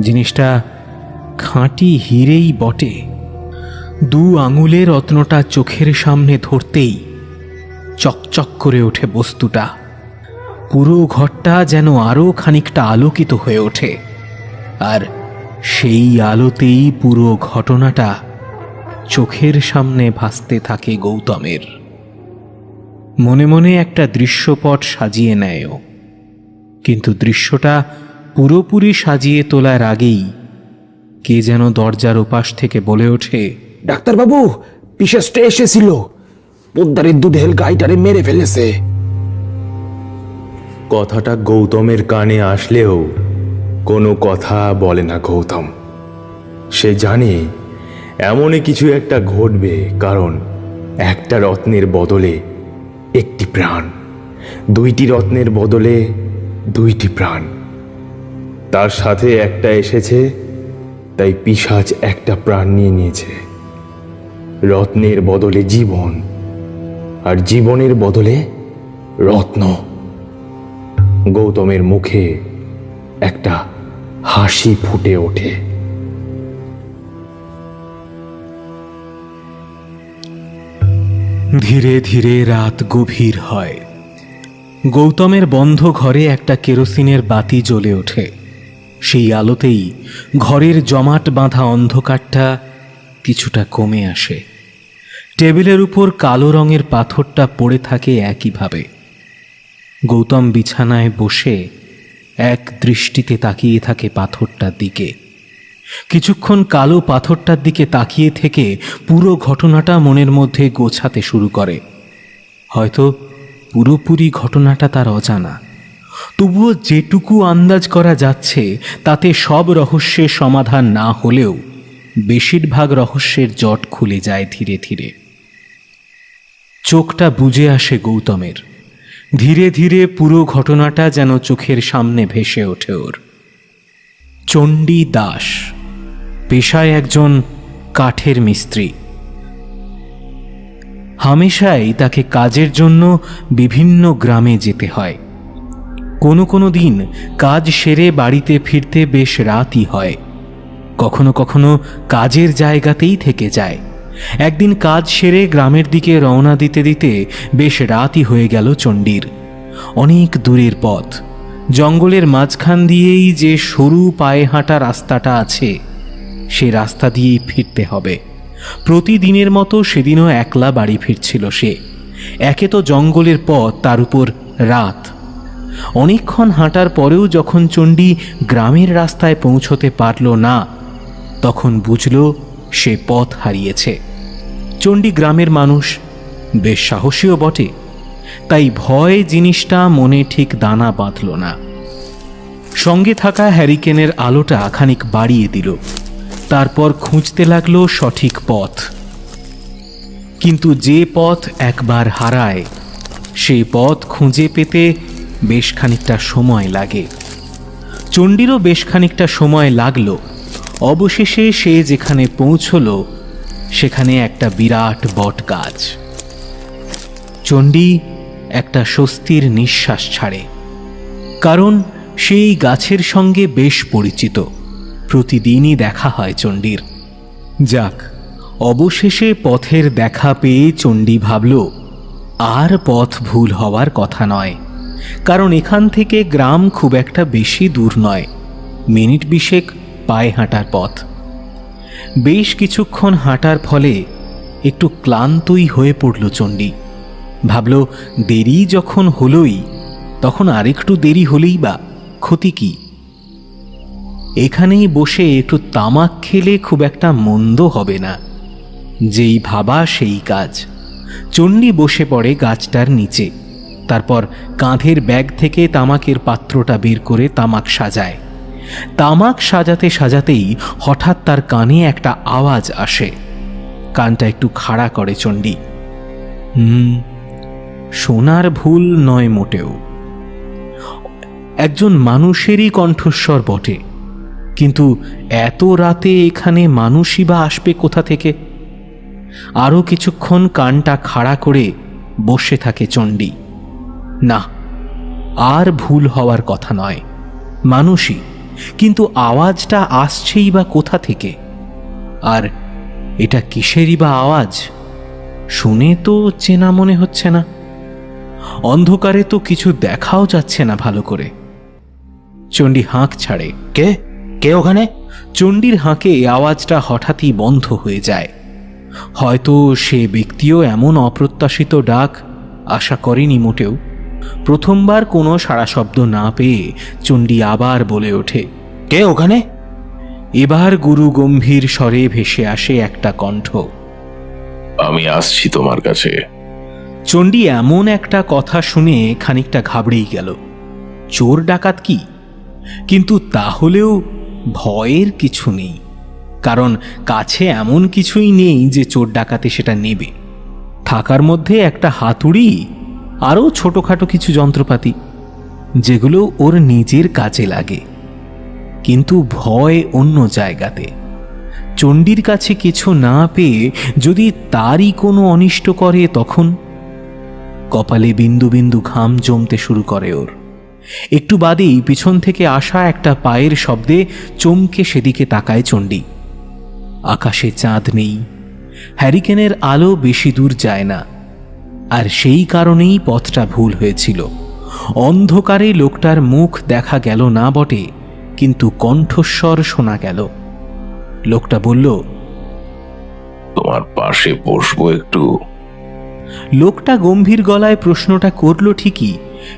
Speaker 3: জিনিসটা খাঁটি হিরেই বটে। দু আঙুলের রত্নটা চোখের সামনে ধরতেই চকচক করে ওঠে বস্তুটা। পুরো ঘরটা যেন আরো খানিকটা আলোকিত হয়ে ওঠে, আর সেই আলোতেই পুরো ঘটনাটা চোখের সামনে ভাসতে থাকে গৌতমের। মনে মনে একটা দৃশ্যপট সাজিয়ে নেয়, কিন্তু দৃশ্যটা পুরোপুরি সাজিয়ে তোলার আগেই কে যেন দরজার ওপাশ থেকে বলে ওঠে,
Speaker 2: ডাক্তারবাবু, পিশাচটা এসেছিল, পোদ্দারের দুধেল গাইটারে মেরে ফেলেছে।
Speaker 1: কথাটা গৌতমের কানে আসলেও কোনো কথা বলে না গৌতম। সে জানে এমনই কিছু একটা ঘটবে, কারণ একটা রত্নের বদলে একটি প্রাণ, দুইটি রত্নের বদলে দুইটি প্রাণ। তার সাথে একটা এসেছে, তাই পিশাচ একটা প্রাণ নিয়ে নিয়েছে। রত্নের বদলে জীবন, আর জীবনের বদলে রত্ন। গৌতমের মুখে একটা হাসি ফুটে ওঠে।
Speaker 3: ধীরে ধীরে রাত গভীর হয়। গৌতমের বন্ধ ঘরে একটা কেরোসিনের বাতি জ্বলে ওঠে। সেই আলোতেই ঘরের জমাট বাঁধা অন্ধকারটা কিছুটা কমে আসে। টেবিলের উপর কালো রঙের পাথরটা পড়ে থাকে একইভাবে। গৌতম বিছানায় বসে এক দৃষ্টিতে তাকিয়ে থাকে পাথরটার দিকে। কিছুক্ষণ কালো পাথরটার দিকে তাকিয়ে থেকে পুরো ঘটনাটা মনের মধ্যে গোছাতে শুরু করে। হয়তো পুরোপুরি ঘটনাটা তার অজানা, তবুও যেটুকু আন্দাজ করা যাচ্ছে তাতে সব রহস্যের সমাধান না হলেও বেশিরভাগ রহস্যের জট খুলে যায় ধীরে ধীরে। চোখটা বুজে আসে গৌতমের। ধীরে ধীরে পুরো ঘটনাটা যেন চোখের সামনে ভেসে ওঠে ওর। চণ্ডী দাস পেশায় একজন কাঠের মিস্ত্রি। হামেশাই তাকে কাজের জন্য বিভিন্ন গ্রামে যেতে হয়। কোনো কোনো দিন কাজ সেরে বাড়িতে ফিরতে বেশ রাতই হয়। কখনো কখনো কাজের জায়গাতেই থেকে যায়। একদিন কাজ সেরে গ্রামের দিকে রওনা দিতে দিতে বেশ রাতই হয়ে গেল চণ্ডীর। অনেক দূরের পথ, জঙ্গলের মাঝখান দিয়েই যে সরু পায়ে হাঁটা রাস্তাটা আছে, সে রাস্তা দিয়েই ফিরতে হবে। প্রতিদিনের মতো সেদিনও একলা বাড়ি ফিরছিল সে। একে তো জঙ্গলের পথ, তার উপর রাত। অনেকক্ষণ হাঁটার পরেও যখন চণ্ডী গ্রামের রাস্তায় পৌঁছতে পারল না, তখন বুঝল সে পথ হারিয়েছে। চণ্ডী গ্রামের মানুষ, বেশ সাহসীও বটে, তাই ভয় জিনিসটা মনে ঠিক দানা বাঁধল না। সঙ্গে থাকা হ্যারিকেনের আলোটা খানিক বাড়িয়ে দিল। তারপর খুঁজতে লাগলো সঠিক পথ। কিন্তু যে পথ একবার হারায়, সেই পথ খুঁজে পেতে বেশ খানিকটা সময় লাগে। চণ্ডীরও বেশ খানিকটা সময় লাগলো। অবশেষে সে যেখানে পৌঁছল সেখানে একটা বিরাট বট গাছ। চণ্ডী একটা স্বস্তির নিঃশ্বাস ছাড়ে, কারণ সেই গাছের সঙ্গে বেশ পরিচিত, প্রতিদিনই দেখা হয় চণ্ডীর। যাক, অবশেষে পথের দেখা পেয়ে চণ্ডী ভাবল আর পথ ভুল হওয়ার কথা নয়, কারণ এখান থেকে গ্রাম খুব একটা বেশি দূর নয়, মিনিট 20 পায়ে হাঁটার পথ। বেশ কিছুক্ষণ হাঁটার ফলে একটু ক্লান্তই হয়ে পড়ল চণ্ডী। ভাবল দেরি যখন হলোই, তখন আরেকটু দেরি হলেই বা ক্ষতি কি? এখানেই বসে একটু তামাক খেলে খুব একটা মন্দ হবে না। যেই ভাবা সেই কাজ। চণ্ডী বসে পড়ে গাছটার নিচে, তারপর কাঁধের ব্যাগ থেকে তামাকের পাত্রটা বের করে তামাক সাজায়। তামাক সাজাতে সাজাতেই হঠাৎ তার কানে একটা আওয়াজ আসে। কানটা একটু খাড়া করে চণ্ডী। শোনার ভুল নয় মোটেও, একজন মানুষেরই কণ্ঠস্বর বটে, কিন্তু এত রাতে এখানে মানুষই বা আসবে কোথা থেকে? আরও কিছুক্ষণ কানটা খাড়া করে বসে থাকে চণ্ডী। না, আর ভুল হওয়ার কথা নয়, মানুষই, কিন্তু আওয়াজটা আসছেই বা কোথা থেকে? আর এটা কিসেরই বা আওয়াজ? শুনে তো চেনা মনে হচ্ছে না। অন্ধকারে তো কিছু দেখাও যাচ্ছে না ভালো করে। চণ্ডী হাঁক ছাড়ে।
Speaker 2: কে কে ওখানে?
Speaker 3: চণ্ডীর হাঁকে আওয়াজটা হঠাৎই বন্ধ হয়ে যায়। হয়তো সে ব্যক্তিও এমন অপ্রত্যাশিত ডাক আশা করেনি মোটেও। প্রথমবার কোনো সাড়া শব্দ না পেয়ে চণ্ডী আবার বলে ওঠে,
Speaker 2: কে ওখানে?
Speaker 3: এবার গুরু গম্ভীর স্বরে ভেসে আসে একটা কণ্ঠ।
Speaker 9: আমি আসছি তোমার কাছে।
Speaker 3: চণ্ডী এমন একটা কথা শুনে খানিকটা ঘাবড়েই গেল। চোর ডাকাত কি? কিন্তু তাহলেও ভয়ের কিছু নেই, কারণ কাছে এমন কিছুই নেই যে চোর ডাকাতে সেটা নেবে। থাকার মধ্যে একটা হাতুড়ি, আরও ছোটোখাটো কিছু যন্ত্রপাতি, যেগুলো ওর নিজের কাজে লাগে। কিন্তু ভয় অন্য জায়গাতে। চণ্ডীর কাছে কিছু না পেয়ে যদি তারই কোনো অনিষ্ট করে, তখন কপালে বিন্দু বিন্দু ঘাম জমতে শুরু করে ওর। একটু বাদেই পিছন থেকে আসা একটা পায়ের শব্দে চমকে সেদিকে তাকায় চণ্ডী। আকাশে চাঁদ নেই, হ্যারিকেনের আলো বেশি দূর যায় না, আর সেই কারণেই পথটা ভুল হয়েছিল। অন্ধকারে লোকটার মুখ দেখা গেল না বটে, কিন্তু কণ্ঠস্বর শোনা গেল। লোকটা বলল,
Speaker 9: তোমার পাশে বসবো একটু?
Speaker 3: লোকটা গম্ভীর গলায় প্রশ্নটা করল ঠিকই,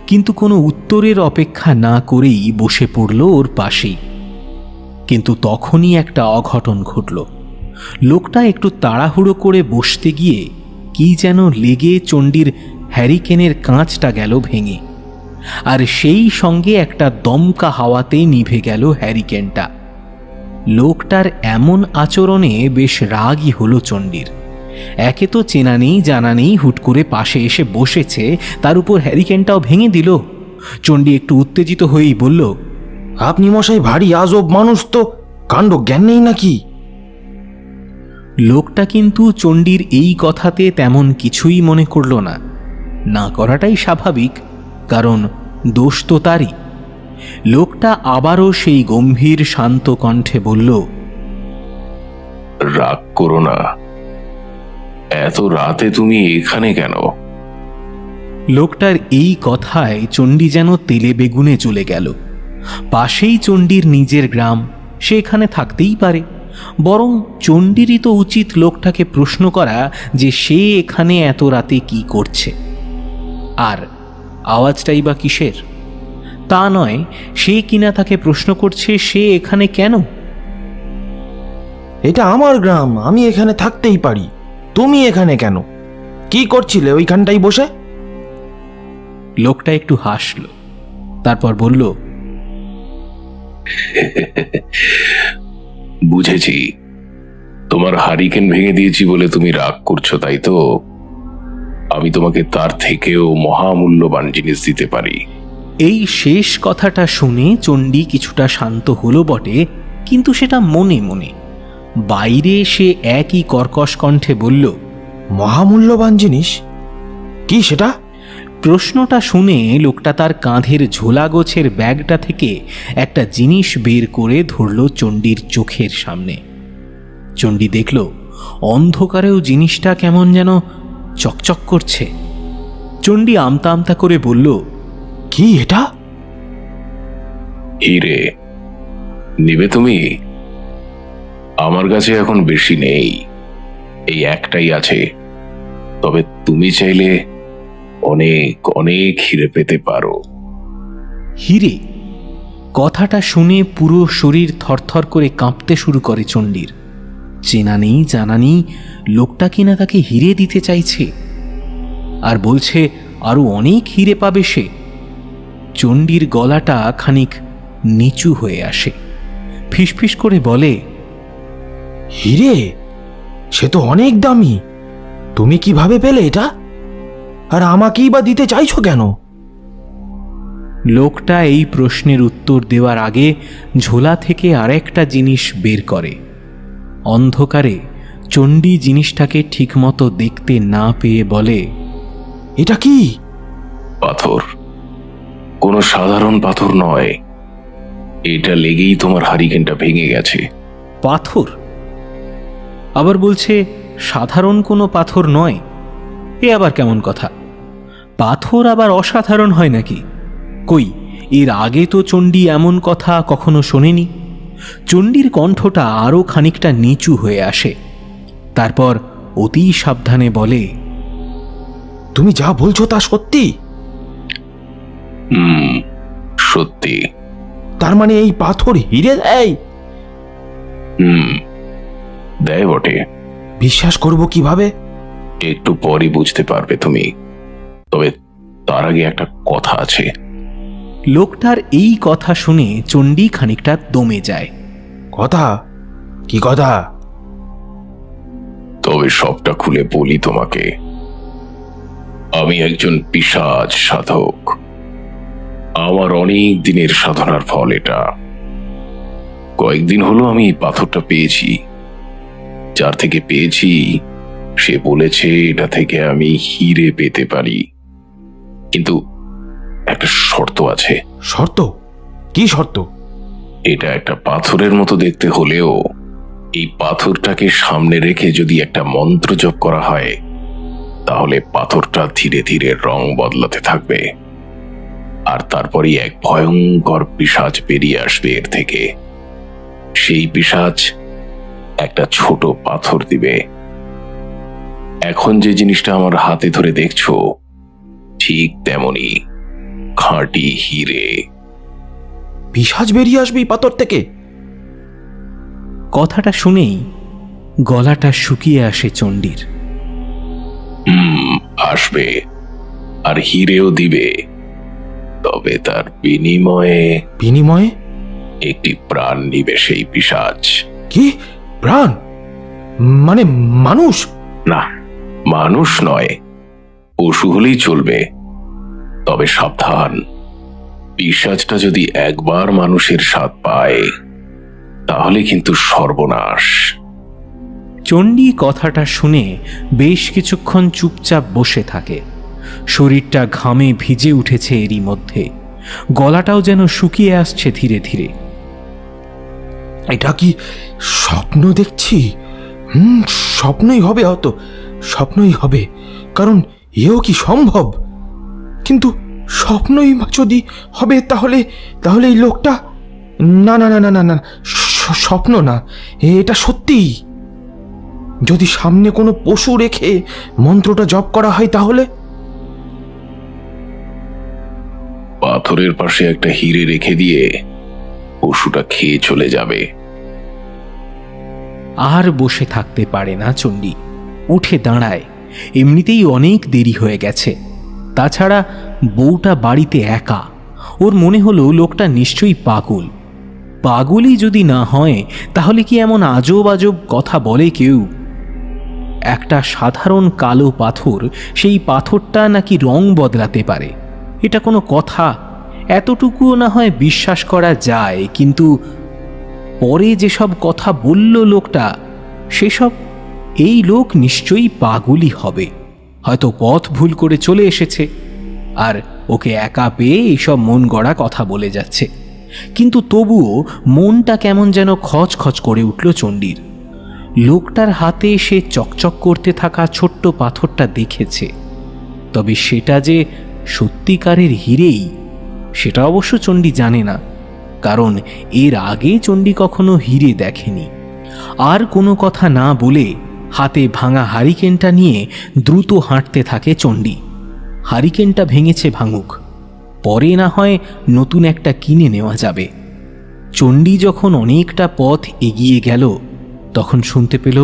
Speaker 3: কিন্তু কোনো উত্তরের অপেক্ষা না করেই বসে পড়ল ওর পাশেই। কিন্তু তখনই একটা অঘটন ঘটল। লোকটা একটু তাড়াহুড়ো করে বসতে গিয়ে কি যেন লেগে চণ্ডীর হ্যারিকেনের কাঁচটা গেল ভেঙে, আর সেই সঙ্গে একটা দমকা হাওয়াতে নিভে গেল হ্যারিকেনটা। লোকটার এমন আচরণে বেশ রাগই হলো চণ্ডীর। একে তো চেনা নেই জানা নেই, হুট করে পাশে এসে বসেছে, তার উপর হ্যারিকেনটাও ভেঙে দিল। চণ্ডী একটু উত্তেজিত হয়েই বলল,
Speaker 2: আপনি মশাই ভারী আজব মানুষ তো, কাণ্ড জ্ঞান নেই নাকি?
Speaker 3: লোকটা কিন্তু চণ্ডীর এই কথাতে তেমন কিছুই মনে করল না। না করাটাই স্বাভাবিক, কারণ দোষ তো তারই। লোকটা আবারও সেই গম্ভীর শান্ত কণ্ঠে বলল,
Speaker 9: রাগ করো না, এত রাতে তুমি এখানে কেন?
Speaker 3: লোকটার এই কথায় চণ্ডী যেন তেলে বেগুনে চলে গেল। পাশেই চণ্ডীর নিজের গ্রাম, সে এখানে থাকতেই পারে। বরং চণ্ডীরই তো উচিত লোকটাকে প্রশ্ন করা যে সে এখানে এত রাতে কি করছে, আর আওয়াজটাই বা কিসের। তা নয়, সে কিনা তাকে প্রশ্ন করছে সে এখানে কেন।
Speaker 2: এটা আমার গ্রাম, আমি এখানে থাকতেই পারি, তুমি এখানে কেন? কি করছিলে ওইখানটাই বসে?
Speaker 3: লোকটা একটু হাসল, তারপর বলল,
Speaker 9: বুঝেছি, তোমার হারিকেন ভেঙে দিয়েছি বলে তুমি রাগ করছো, তাই তো? আমি তোমাকে তার থেকেও মহামূল্যবান জিনিস দিতে পারি।
Speaker 3: এই শেষ কথাটা শুনে চণ্ডী কিছুটা শান্ত হলো বটে, কিন্তু সেটা মনে মনে। বাইরে সে একই কর্কশ কণ্ঠে বলল,
Speaker 2: মহামূল্যবান জিনিস? কি সেটা?
Speaker 3: প্রশ্নটা শুনে লোকটা তার কাঁধের ঝোলা গোছের ব্যাগটা থেকে একটা জিনিস বের করে ধরল চণ্ডীর চোখের সামনে। চণ্ডী দেখল অন্ধকারেও জিনিসটা কেমন যেন চকচক করছে। চণ্ডী আমতা আমতা করে বলল,
Speaker 2: কি এটা?
Speaker 9: হিরে নিবে তুমি? আমার কাছে এখন বেশি নেই, এই একটাই আছে। তবে তুমি চাইলে অনেক অনেক হিরে পেতে পারো।
Speaker 3: হিরে? কথাটা শুনে পুরো শরীর থরথর করে কাঁপতে শুরু করে চণ্ডীর। চেনা নেই জানা নেই লোকটা কিনা তাকে হিরে দিতে চাইছে, আর বলছে আরো অনেক হিরে পাবে সে। চণ্ডীর গলাটা খানিক নিচু হয়ে আসে, ফিসফিস করে বলে,
Speaker 2: হিরে? সে তো অনেক দামি। তুমি কিভাবে পেলে এটা? আর আমাকেই বা দিতে চাইছো কেন?
Speaker 3: লোকটা এই প্রশ্নের উত্তর দেওয়ার আগে ঝোলা থেকে আরেকটা জিনিস বের করে। অন্ধকারে চণ্ডী জিনিসটাকে ঠিকমতো দেখতে না পেয়ে বলে,
Speaker 2: এটা কি?
Speaker 9: পাথর। কোনো সাধারণ পাথর নয়, এটা লেগেই তোমার হারিকেনটা ভেঙে গেছে।
Speaker 3: পাথর? আবার বলছে সাধারণ কোনো পাথর নয়। এ আবার কেমন কথা? পাথর আবার অসাধারণ হয় নাকি? কই, এর আগে তো চণ্ডী এমন কথা কখনো শোনেনি। চণ্ডীর কণ্ঠটা আরও খানিকটা নিচু হয়ে আসে। তারপর অতি সাবধানে বলে,
Speaker 2: তুমি যা বলছো তা সত্যি?
Speaker 9: সত্যি।
Speaker 2: তার মানে এই পাথর হিরে দেয়?
Speaker 9: দেয় বটে।
Speaker 2: বিশ্বাস করব কিভাবে?
Speaker 9: একটু পরই বুঝতে পারবে তুমি। তবে তার আগে একটা কথা আছে।
Speaker 3: লোকটার এই কথা শুনে চণ্ডী খানিকটা দমে যায়।
Speaker 2: কথা? কি কথা?
Speaker 9: তবে সবটা খুলে বলি তোমাকে। আমি একজন পিশাচ সাধক। আমার অনেক দিনের সাধনার ফল এটা। কয়েকদিন হলো আমি এই পাথরটা পেয়েছি। যার থেকে পেয়েছি সে বলেছে এটা থেকে আমি হিরে পেতে পারি, কিন্তু একটা শর্ত আছে।
Speaker 2: শর্ত? কি শর্ত?
Speaker 9: এটা একটা পাথরের মতো দেখতে হলেও এই পাথরটাকে সামনে রেখে যদি একটা মন্ত্র জপ করা হয়, তাহলে পাথরটা ধীরে ধীরে রং বদলাতে থাকবে, আর তারপরই এক ভয়ঙ্কর পিশাচ বেরিয়ে আসবে এর থেকে। সেই পিশাচ একটা ছোট পাথর দিবে। এখন যে জিনিসটা আমার হাতে ধরে দেখছো, ঠিক তেমনি খাঁটি হিরে।
Speaker 2: পিশাচ বেরিয়ে আসবে এই পাথর থেকে?
Speaker 3: কথাটা শুনেই গলাটা শুকিয়ে আসে চণ্ডীর।
Speaker 9: আসবে, আর হিরেও দিবে। তবে তার বিনিময়ে
Speaker 2: বিনিময়ে?
Speaker 9: একটি প্রাণ নিবে সেই পিশাচ।
Speaker 2: কি? প্রাণ? মানে মানুষ?
Speaker 9: না, মানুষ নয়, পশু হলেই চলবে। তবে সাবধান, পিশাচটা যদি একবার মানুষের স্বাদ পায়, তাহলে কিন্তু সর্বনাশ।
Speaker 3: চণ্ডী কথাটা শুনে বেশ কিছুক্ষণ চুপচাপ বসে থাকে। শরীরটা ঘামে ভিজে উঠেছে এরই মধ্যে, গলাটাও যেন শুকিয়ে আসছে ধীরে ধীরে।
Speaker 2: এটা কি স্বপ্ন দেখছি? স্বপ্নই হবে, হয়তো স্বপ্নই হবে, কারণ এও কি সম্ভব? কিন্তু স্বপ্নই যদি হবে, তাহলে তাহলে এই লোকটা, না না না না না না, স্বপ্ন না, এটা সত্যি। যদি সামনে কোনো পশু রেখে মন্ত্রটা জপ করা হয়, তাহলে
Speaker 9: পাথরের পাশে একটা হিরে রেখে দিয়ে পশুটা খেয়ে চলে যাবে।
Speaker 3: আর বসে থাকতে পারে না চণ্ডী, উঠে দাঁড়ায়। এমনিতেই অনেক দেরি হয়ে গেছে, তাছাড়া বউটা বাড়িতে একা। ওর মনে হলো লোকটা নিশ্চয়ই পাগল। পাগলই যদি না হয়, তাহলে কি এমন আজব আজব কথা বলে কেউ? একটা সাধারণ কালো পাথর, সেই পাথরটা নাকি রং বদলাতে পারে, এটা কোনো কথা? এতটুকুও না হয় বিশ্বাস করা যায়, কিন্তু পরে যেসব কথা বলল লোকটা, সেসব এই লোক নিশ্চয়ই পাগলই হবে, হয়তো পথ ভুল করে চলে এসেছে আর ওকে একা পেয়ে এইসব মন গড়া কথা বলে যাচ্ছে। কিন্তু তবুও মনটা কেমন যেন খচখচ করে উঠল চণ্ডীর। লোকটার হাতে সে চকচক করতে থাকা ছোট্ট পাথরটা দেখেছে, তবে সেটা যে সত্যিকারের হীরেই সেটা অবশ্য চণ্ডী জানে না, কারণ এর আগে চণ্ডী কখনো হীরে দেখেনি। আর কোনো কথা না বলে হাতে ভাঙা হারিকেনটা নিয়ে দ্রুত হাঁটতে থাকে চণ্ডী। হারিকেনটা ভেঙেছে ভাঙুক, পরে না হয় নতুন একটা কিনে নেওয়া যাবে। চণ্ডী যখন অনেকটা পথ এগিয়ে গেল, তখন শুনতে পেল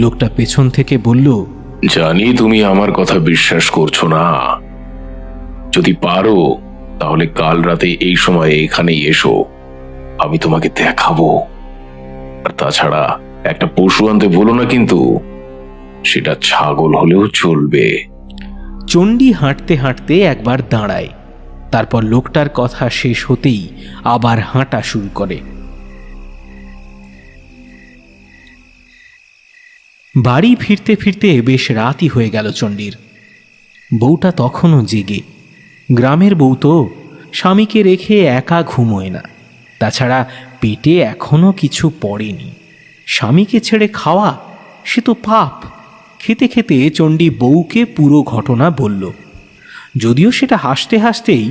Speaker 3: লোকটা পেছন থেকে বলল,
Speaker 9: জানি তুমি আমার কথা বিশ্বাস করছো না। যদি পারো তাহলে কাল রাতে এই সময় এখানেই এসো, আমি তোমাকে দেখাবো। আর তাছাড়া একটা পশু আনতে বলো না, কিন্তু সেটা ছাগল হলেও চলবে।
Speaker 3: চণ্ডী হাঁটতে হাঁটতে একবার দাঁড়ায়, তারপর লোকটার কথা শেষ হতেই আবার হাঁটা শুরু করে। বাড়ি ফিরতে ফিরতে বেশ রাতই হয়ে গেল চণ্ডীর। বউটা তখনও জেগে। গ্রামের বউ তো, স্বামীকে রেখে একা ঘুমোয় না, তাছাড়া পেটে এখনো কিছু পড়েনি। স্বামীকে ছেড়ে খাওয়া সে তো পাপ। খেতে খেতে চণ্ডী বউকে পুরো ঘটনা বলল, যদিও সেটা হাসতে হাসতেই।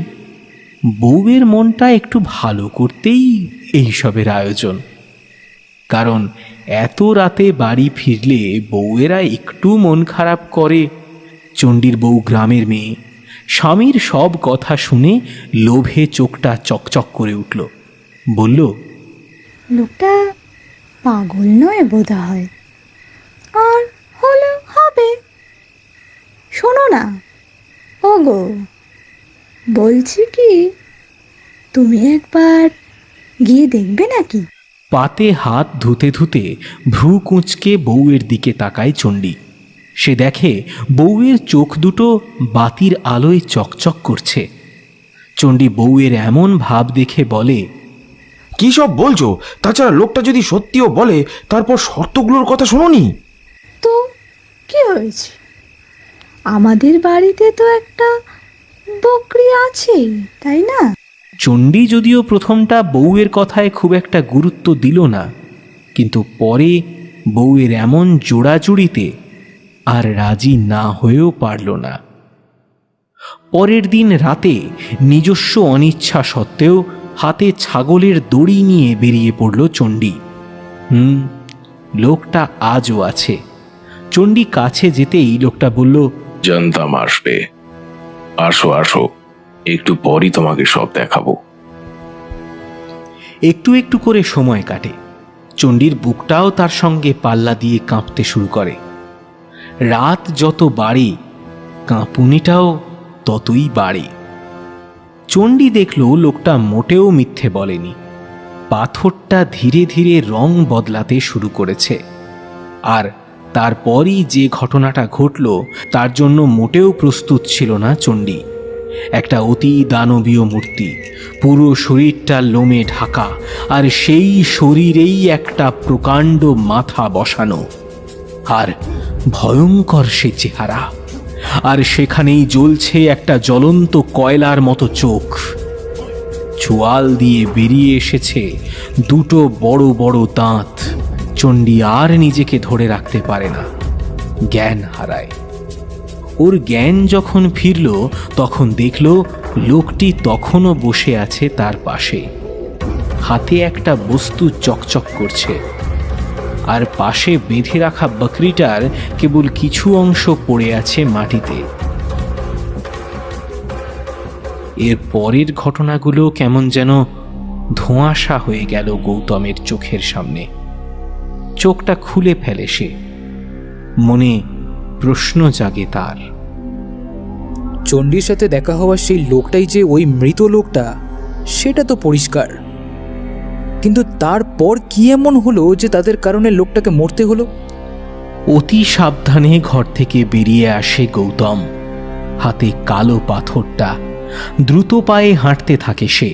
Speaker 3: বউয়ের মনটা একটু ভালো করতেই এইসবের আয়োজন, কারণ এত রাতে বাড়ি ফিরলে বউয়েরা একটু মন খারাপ করে। চণ্ডীর বউ গ্রামের মেয়ে, স্বামীর সব কথা শুনে লোভে চোখটা চকচক করে উঠল। বলল,
Speaker 8: লোকটা পাগল নয় বোধ হয়, আর হলে হবে। শোনো না ওগো, বলছি কি, তুমি একবার গিয়ে দেখবে নাকি?
Speaker 3: পাতে হাত ধুতে ধুতে ভ্রু কুঁচকে বউয়ের দিকে তাকায় চণ্ডী। সে দেখে বউয়ের চোখ দুটো বাতির আলোয় চকচক করছে। চণ্ডী বউয়ের এমন ভাব দেখে বলে,
Speaker 2: কি সব বলছো? তাছাড়া লোকটা যদি সত্যিও বলে, তারপর শর্তগুলোর কথা শোনোনি?
Speaker 8: তো কি হয়েছে? আমাদের বাড়িতে তো একটা বকরি আছেই, তাই না?
Speaker 3: চণ্ডী যদিও প্রথমটা বউয়ের কথায় খুব একটা গুরুত্ব দিল না, কিন্তু পরে বউয়ের এমন জোড়াজুড়িতে আর রাজি না হয়েও পারল না। পরের দিন রাতে নিজস্ব অনিচ্ছা সত্ত্বেও হাতে ছাগলের দড়ি নিয়ে বেরিয়ে পড়ল চণ্ডী। লোকটা আজও আছে। চণ্ডী কাছে যেতেই লোকটা বলল,
Speaker 9: জানতাম আসবে। আসো আসো, একটু পরই তোমাকে সব দেখাবো।
Speaker 3: একটু একটু করে সময় কাটে। চণ্ডীর বুকটাও তার সঙ্গে পাল্লা দিয়ে কাঁপতে শুরু করে। রাত যত বাড়ে, কাঁপুনিটাও ততই বাড়ে। চণ্ডী দেখল লোকটা মোটেও মিথ্যে বলেনি। পাথরটা ধীরে ধীরে রং বদলাতে শুরু করেছে। আর তারপরই যে ঘটনাটা ঘটল, তার জন্য মোটেও প্রস্তুত ছিল না চণ্ডী। একটা অতি দানবীয় মূর্তি, পুরো শরীরটা লোমে ঢাকা, আর সেই শরীরেই একটা প্রকাণ্ড মাথা বসানো, আর ভয়ঙ্কর সে চেহারা। আর সেখানেই জ্বলছে একটা জ্বলন্ত কয়লার মতো চোখ। চোয়াল দিয়ে বেরিয়ে এসেছে দুটো বড় বড় দাঁত। চণ্ডী আর নিজেকে ধরে রাখতে পারে না, জ্ঞান হারায়। ওর জ্ঞান যখন ফিরল, তখন দেখল লোকটি তখনও বসে আছে তার পাশে। হাতে একটা বস্তু চকচক করছে, আর পাশে বেঁধে রাখা বকরিটার কেবল কিছু অংশ পড়ে আছে মাটিতে। এর পরের ঘটনাগুলো কেমন যেন ধোঁয়াশা হয়ে গেল গৌতমের চোখের সামনে। চোখটা খুলে ফেলে সে। মনে প্রশ্ন জাগে তার।
Speaker 4: চণ্ডীর সাথে দেখা হওয়া সেই লোকটাই যে ওই মৃত লোকটা, সেটা তো পরিষ্কার। কিন্তু তারপর কি এমন হলো যে তাদের কারণে লোকটাকে মরতে হলো?
Speaker 3: অতি সাবধানে ঘর থেকে বেরিয়ে আসে গৌতম। হাতে কালো পাথরটা দ্রুত পায়ে হাঁটতে থাকে সে।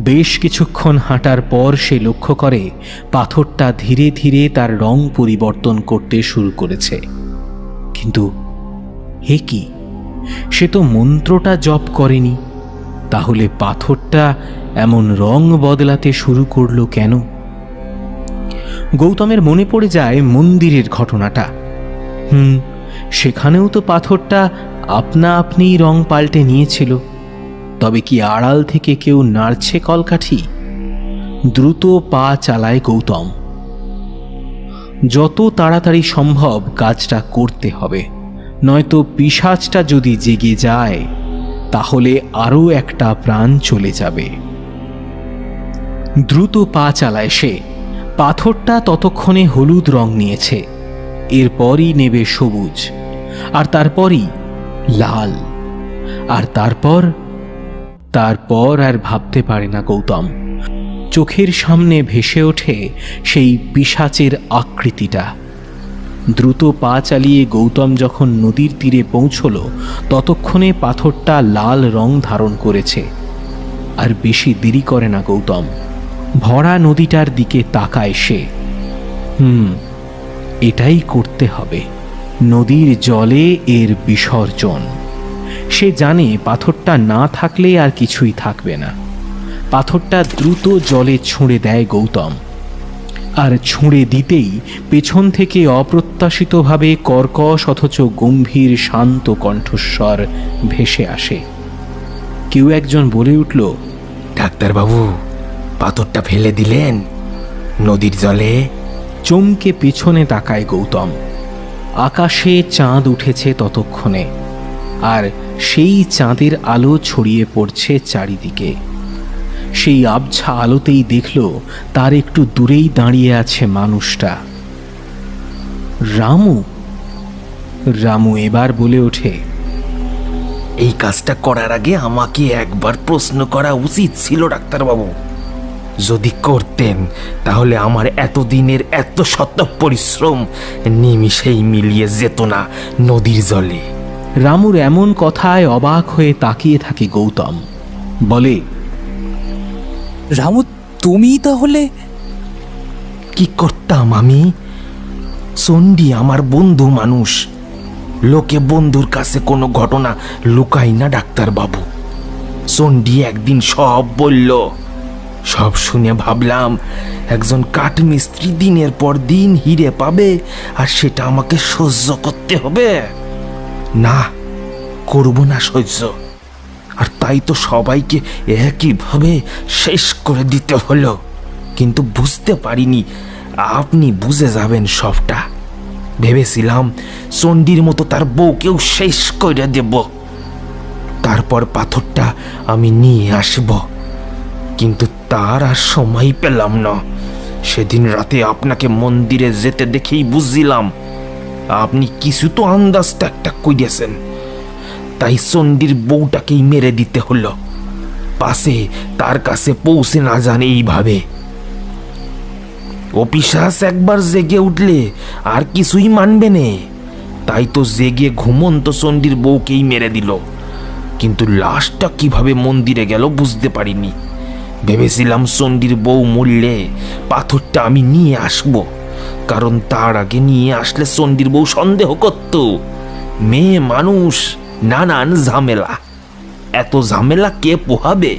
Speaker 3: বেশ কিছুক্ষণ হাঁটার পর সে লক্ষ্য করে পাথরটা ধীরে ধীরে তার রং পরিবর্তন করতে শুরু করেছে। কিন্তু হে কি, সে তো মন্ত্রটা জপ করেনি, তাহলে পাথরটা এমন রং বদলাতে শুরু করলো কেন? গৌতমের মনে পড়ে যায় মন্দিরের ঘটনাটা। সেখানেও তো পাথরটা আপনা আপনিই রং পাল্টে নিয়েছিল। তবে কি আড়াল থেকে কেউ নাড়ছে কলকাঠি? দ্রুত পা চালায় গৌতম। যত তাড়াতাড়ি সম্ভব কাজটা করতে হবে, নয়তো পিশাচটা যদি জেগে যায় তাহলে আরও একটা প্রাণ চলে যাবে। দ্রুত পা চালায় সে। পাথরটা ততক্ষণে হলুদ রং নিয়েছে, এরপরই নেবে সবুজ, আর তারপরই লাল, আর তারপর আর ভাবতে পারে না গৌতম। চোখের সামনে ভেসে ওঠে সেই পিশাচের আকৃতিটা। দ্রুত পা চালিয়ে গৌতম যখন নদীর তীরে পৌঁছল, ততক্ষণে পাথরটা লাল রং ধারণ করেছে। আর বেশি দেরি করে না গৌতম, ভরা নদীটার দিকে তাকায় সে। এটাই করতে হবে, নদীর জলে এর বিসর্জন। সে জানে পাথরটা না থাকলে আর কিছুই থাকবে না। পাথরটা দ্রুত জলে ছুঁড়ে দেয় গৌতম, আর ছুঁড়ে দিতেই পেছন থেকে অপ্রত্যাশিতভাবে কর্কশ অথচ গম্ভীর শান্ত কণ্ঠস্বর ভেসে আসে। কেউ একজন বলে উঠল,
Speaker 2: ডাক্তারবাবু, পাথরটা ফেলে দিলেন নদীর জলে?
Speaker 3: চমকে পেছনে তাকায় গৌতম। আকাশে চাঁদ উঠেছে ততক্ষণে, আর সেই চাঁদের আলো ছড়িয়ে পড়ছে চারিদিকে। সেই আবছা আলোতেই দেখল তার একটু দূরেই দাঁড়িয়ে আছে মানুষটা, রামু। রামু এবার বলে ওঠে,
Speaker 2: এই কাজটা করার আগে আমাকে একবার প্রশ্ন করা উচিত ছিল ডাক্তারবাবু। যদি করতেন তাহলে আমার এতদিনের এত শত পরিশ্রম নিমিষেই মিলিয়ে যেত না নদীর জলে।
Speaker 3: রামুর এমন কথায় অবাক হয়ে তাকিয়ে থাকে গৌতম। বলে,
Speaker 4: রামু, তুমি তাহলে?
Speaker 2: কি করতাম আমি? চণ্ডী আমার বন্ধু মানুষ, লোকে বন্ধুর কাছে কোনো ঘটনা লুকাই না ডাক্তারবাবু। চণ্ডী একদিন সব বলল। সব শুনে ভাবলাম একজন কাঠমিস্ত্রি দিনের পর দিন হিরে পাবে, আর সেটা আমাকে সহ্য করতে হবে। না, করব না সহ্য। আর তাই তো সবাইকে একইভাবে শেষ করে দিতে হলো। কিন্তু বুঝতে পারিনি আপনি বুঝে যাবেন সবটা। ভেবেছিলাম চণ্ডীর মতো তার বউকেও শেষ করে দেব, তারপর পাথরটা আমি নিয়ে আসব। কিন্তু তার আর সময় পেলাম না। সেদিন রাতে আপনাকে মন্দিরে যেতে দেখেই বুঝছিলাম আপনি কিছু তো আন্দাজটা একটা কইয়াছেন। তাই চণ্ডীর বউটাকেই মেরে দিতে হলো, পাশে তার কাছে পৌঁছে না জানে এইভাবে। ও পিশাচ একবার জেগে উঠলে আর কিছুই মানবে নে। তাই তো জেগে ঘুমন্ত চণ্ডীর বউকেই মেরে দিল। কিন্তু লাশটা কিভাবে মন্দিরে গেল বুঝতে পারিনি। ভেবেছিলাম চণ্ডীর বউ মরলে পাথরটা আমি নিয়ে আসব, কারণ তার আগে নিয়ে আসলে চণ্ডীর বউ সন্দেহ করত। মেয়ে মানুষ, নানান ঝামেলা, এত ঝামেলা কে পোহাবে?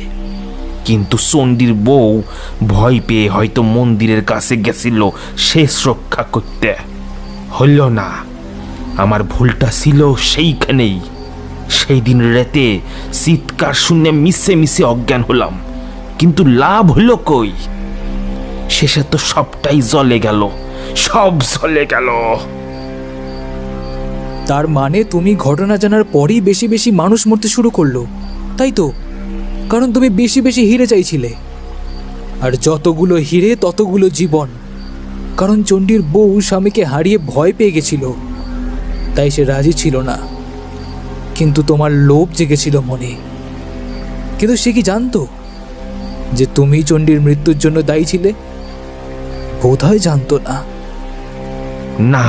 Speaker 2: কিন্তু চণ্ডীর বউ ভয় পেয়ে হয়তো মন্দিরের কাছে গেছিল শেষ রক্ষা করতে। হইল না। আমার ভুলটা ছিল সেইখানেই। সেই দিন রাতে চিৎকার শুনে মিশে মিশে অজ্ঞান হলাম, কিন্তু লাভ হলো কই? শেষে তো সবটাই জ্বলে গেল, সব জ্বলে গেল।
Speaker 4: তার মানে তুমি ঘটনা জানার পরেই বেশি বেশি মানুষ মরতে শুরু করলো, তাই তো? কারণ তুমি বেশি বেশি হিরে চাইছিলে, আর যতগুলো হিরে ততগুলো জীবন। কারণ চণ্ডীর বউ স্বামীকে হারিয়ে ভয় পেয়ে গেছিল, তাই সে রাজি ছিল না। কিন্তু তোমার লোভ জেগেছিল মনে। কিন্তু সে কি জানতো যে তুমি চণ্ডীর মৃত্যুর জন্য দায়ী ছিলে? বোধহয় জানতো না।
Speaker 2: না,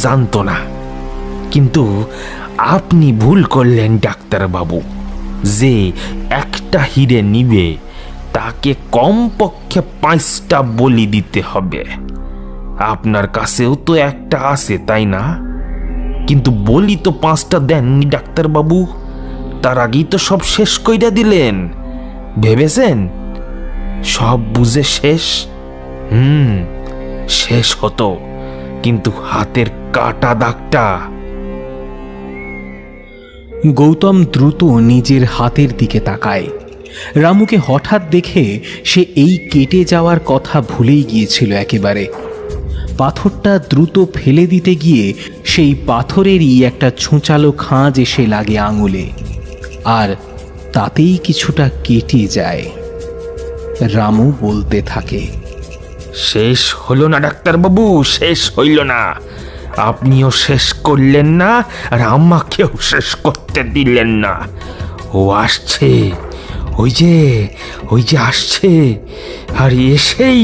Speaker 2: জানতো না। কিন্তু আপনি ভুল করলেন ডাক্তারবাবু। যে একটা হিরে নিবে তাকে কমপক্ষে 5টা বলি দিতে হবে। আপনার কাছেও তো একটা আছে, তাই না? কিন্তু বলি তো 5টা দেননি ডাক্তারবাবু, তার আগেই তো সব শেষ কইরা দিলেন। ভেবেছেন সব বুঝে শেষ? শেষ হতো, কিন্তু হাতের কাটা দাগটা।
Speaker 3: গৌতম দ্রুত নিজের হাতের দিকে তাকায়। রামুকে হঠাৎ দেখে সে এই কেটে যাওয়ার কথা ভুলেই গিয়েছিল একেবারে। পাথরটা দ্রুত ফেলে দিতে গিয়ে সেই পাথরেরই একটা ছুঁচালো খাঁজ এসে লাগে আঙুলে, আর তাতেই কিছুটা কেটে যায়। রামু বলতে থাকে,
Speaker 2: শেষ হলো না ডাক্তারবাবু, শেষ হইল না। আপনিও শেষ করলেন না, আর আমাকেও শেষ করতে দিলেন না। ও আসছে, ওই যে আসছে, আর এসেই।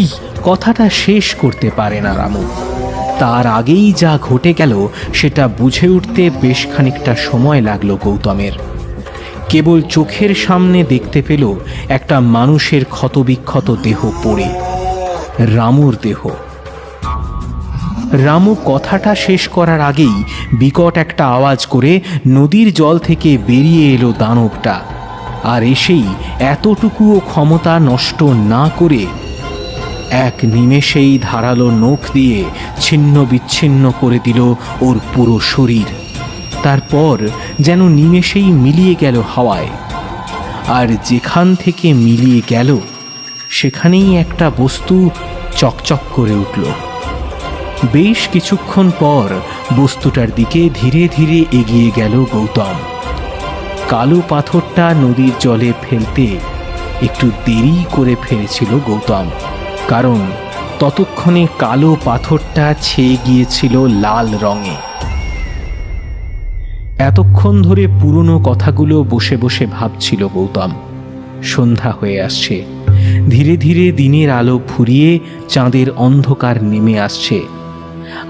Speaker 3: কথাটা শেষ করতে পারে না রামু। তার আগেই যা ঘটে গেল সেটা বুঝে উঠতে বেশ খানিকটা সময় লাগলো গৌতমের। কেবল চোখের সামনে দেখতে পেল একটা মানুষের ক্ষতবিক্ষত দেহ পড়ে, রামুর দেহ। রামু কথাটা শেষ করার আগেই বিকট একটা আওয়াজ করে নদীর জল থেকে বেরিয়ে এলো দানবটা, আর এসেই এতটুকুও ক্ষমতা নষ্ট না করে এক নিমেষেই ধারালো নখ দিয়ে ছিন্ন বিচ্ছিন্ন করে দিল ওর পুরো শরীর। তারপর যেন নিমেষেই মিলিয়ে গেল হাওয়ায়, আর যেখান থেকে মিলিয়ে গেল সেখানেই একটা বস্তু চকচক করে উঠল। বেশ কিছুক্ষণ পর বস্তুটার দিকে ধীরে ধীরে এগিয়ে গেল গৌতম। কালো পাথরটা নদীর জলে ফেলতে একটু দেরি করে ফেলেছিল গৌতম, কারণ ততক্ষণে কালো পাথরটা ছেয়ে গিয়েছিল লাল রঙে। এতক্ষণ ধরে পুরনো কথাগুলো বসে বসে ভাবছিল গৌতম। সন্ধ্যা হয়ে আসছে, ধীরে ধীরে দিনের আলো ফুরিয়ে চাঁদের অন্ধকার নেমে আসছে,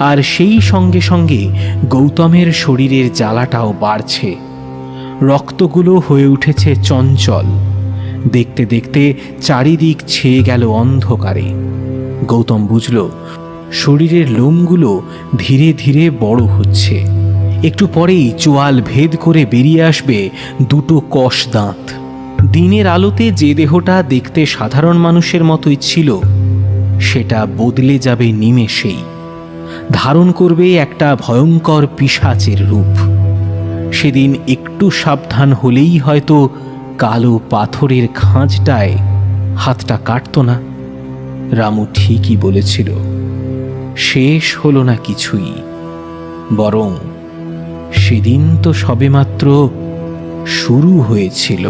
Speaker 3: আর সেই সঙ্গে সঙ্গে গৌতমের শরীরের জ্বালাটাও বাড়ছে। রক্তগুলো হয়ে উঠেছে চঞ্চল। দেখতে দেখতে চারিদিক ছেয়ে গেল অন্ধকারে। গৌতম বুঝল শরীরের লোমগুলো ধীরে ধীরে বড় হচ্ছে। একটু পরেই চোয়াল ভেদ করে বেরিয়ে আসবে দুটো কষ দাঁত। দিনের আলোতে যে দেহটা দেখতে সাধারণ মানুষের মতোই ছিল, সেটা বদলে যাবে নিমেষেই, ধারণ করবে একটা ভয়ঙ্কর পিশাচের রূপ। সেদিন একটু সাবধান হলেই হয়তো কালো পাথরের খাঁজটায় হাতটা কাটত না। রামু ঠিকই বলেছিল, শেষ হলো না কিছুই, বরং সেদিন তো সবেমাত্র শুরু হয়েছিল।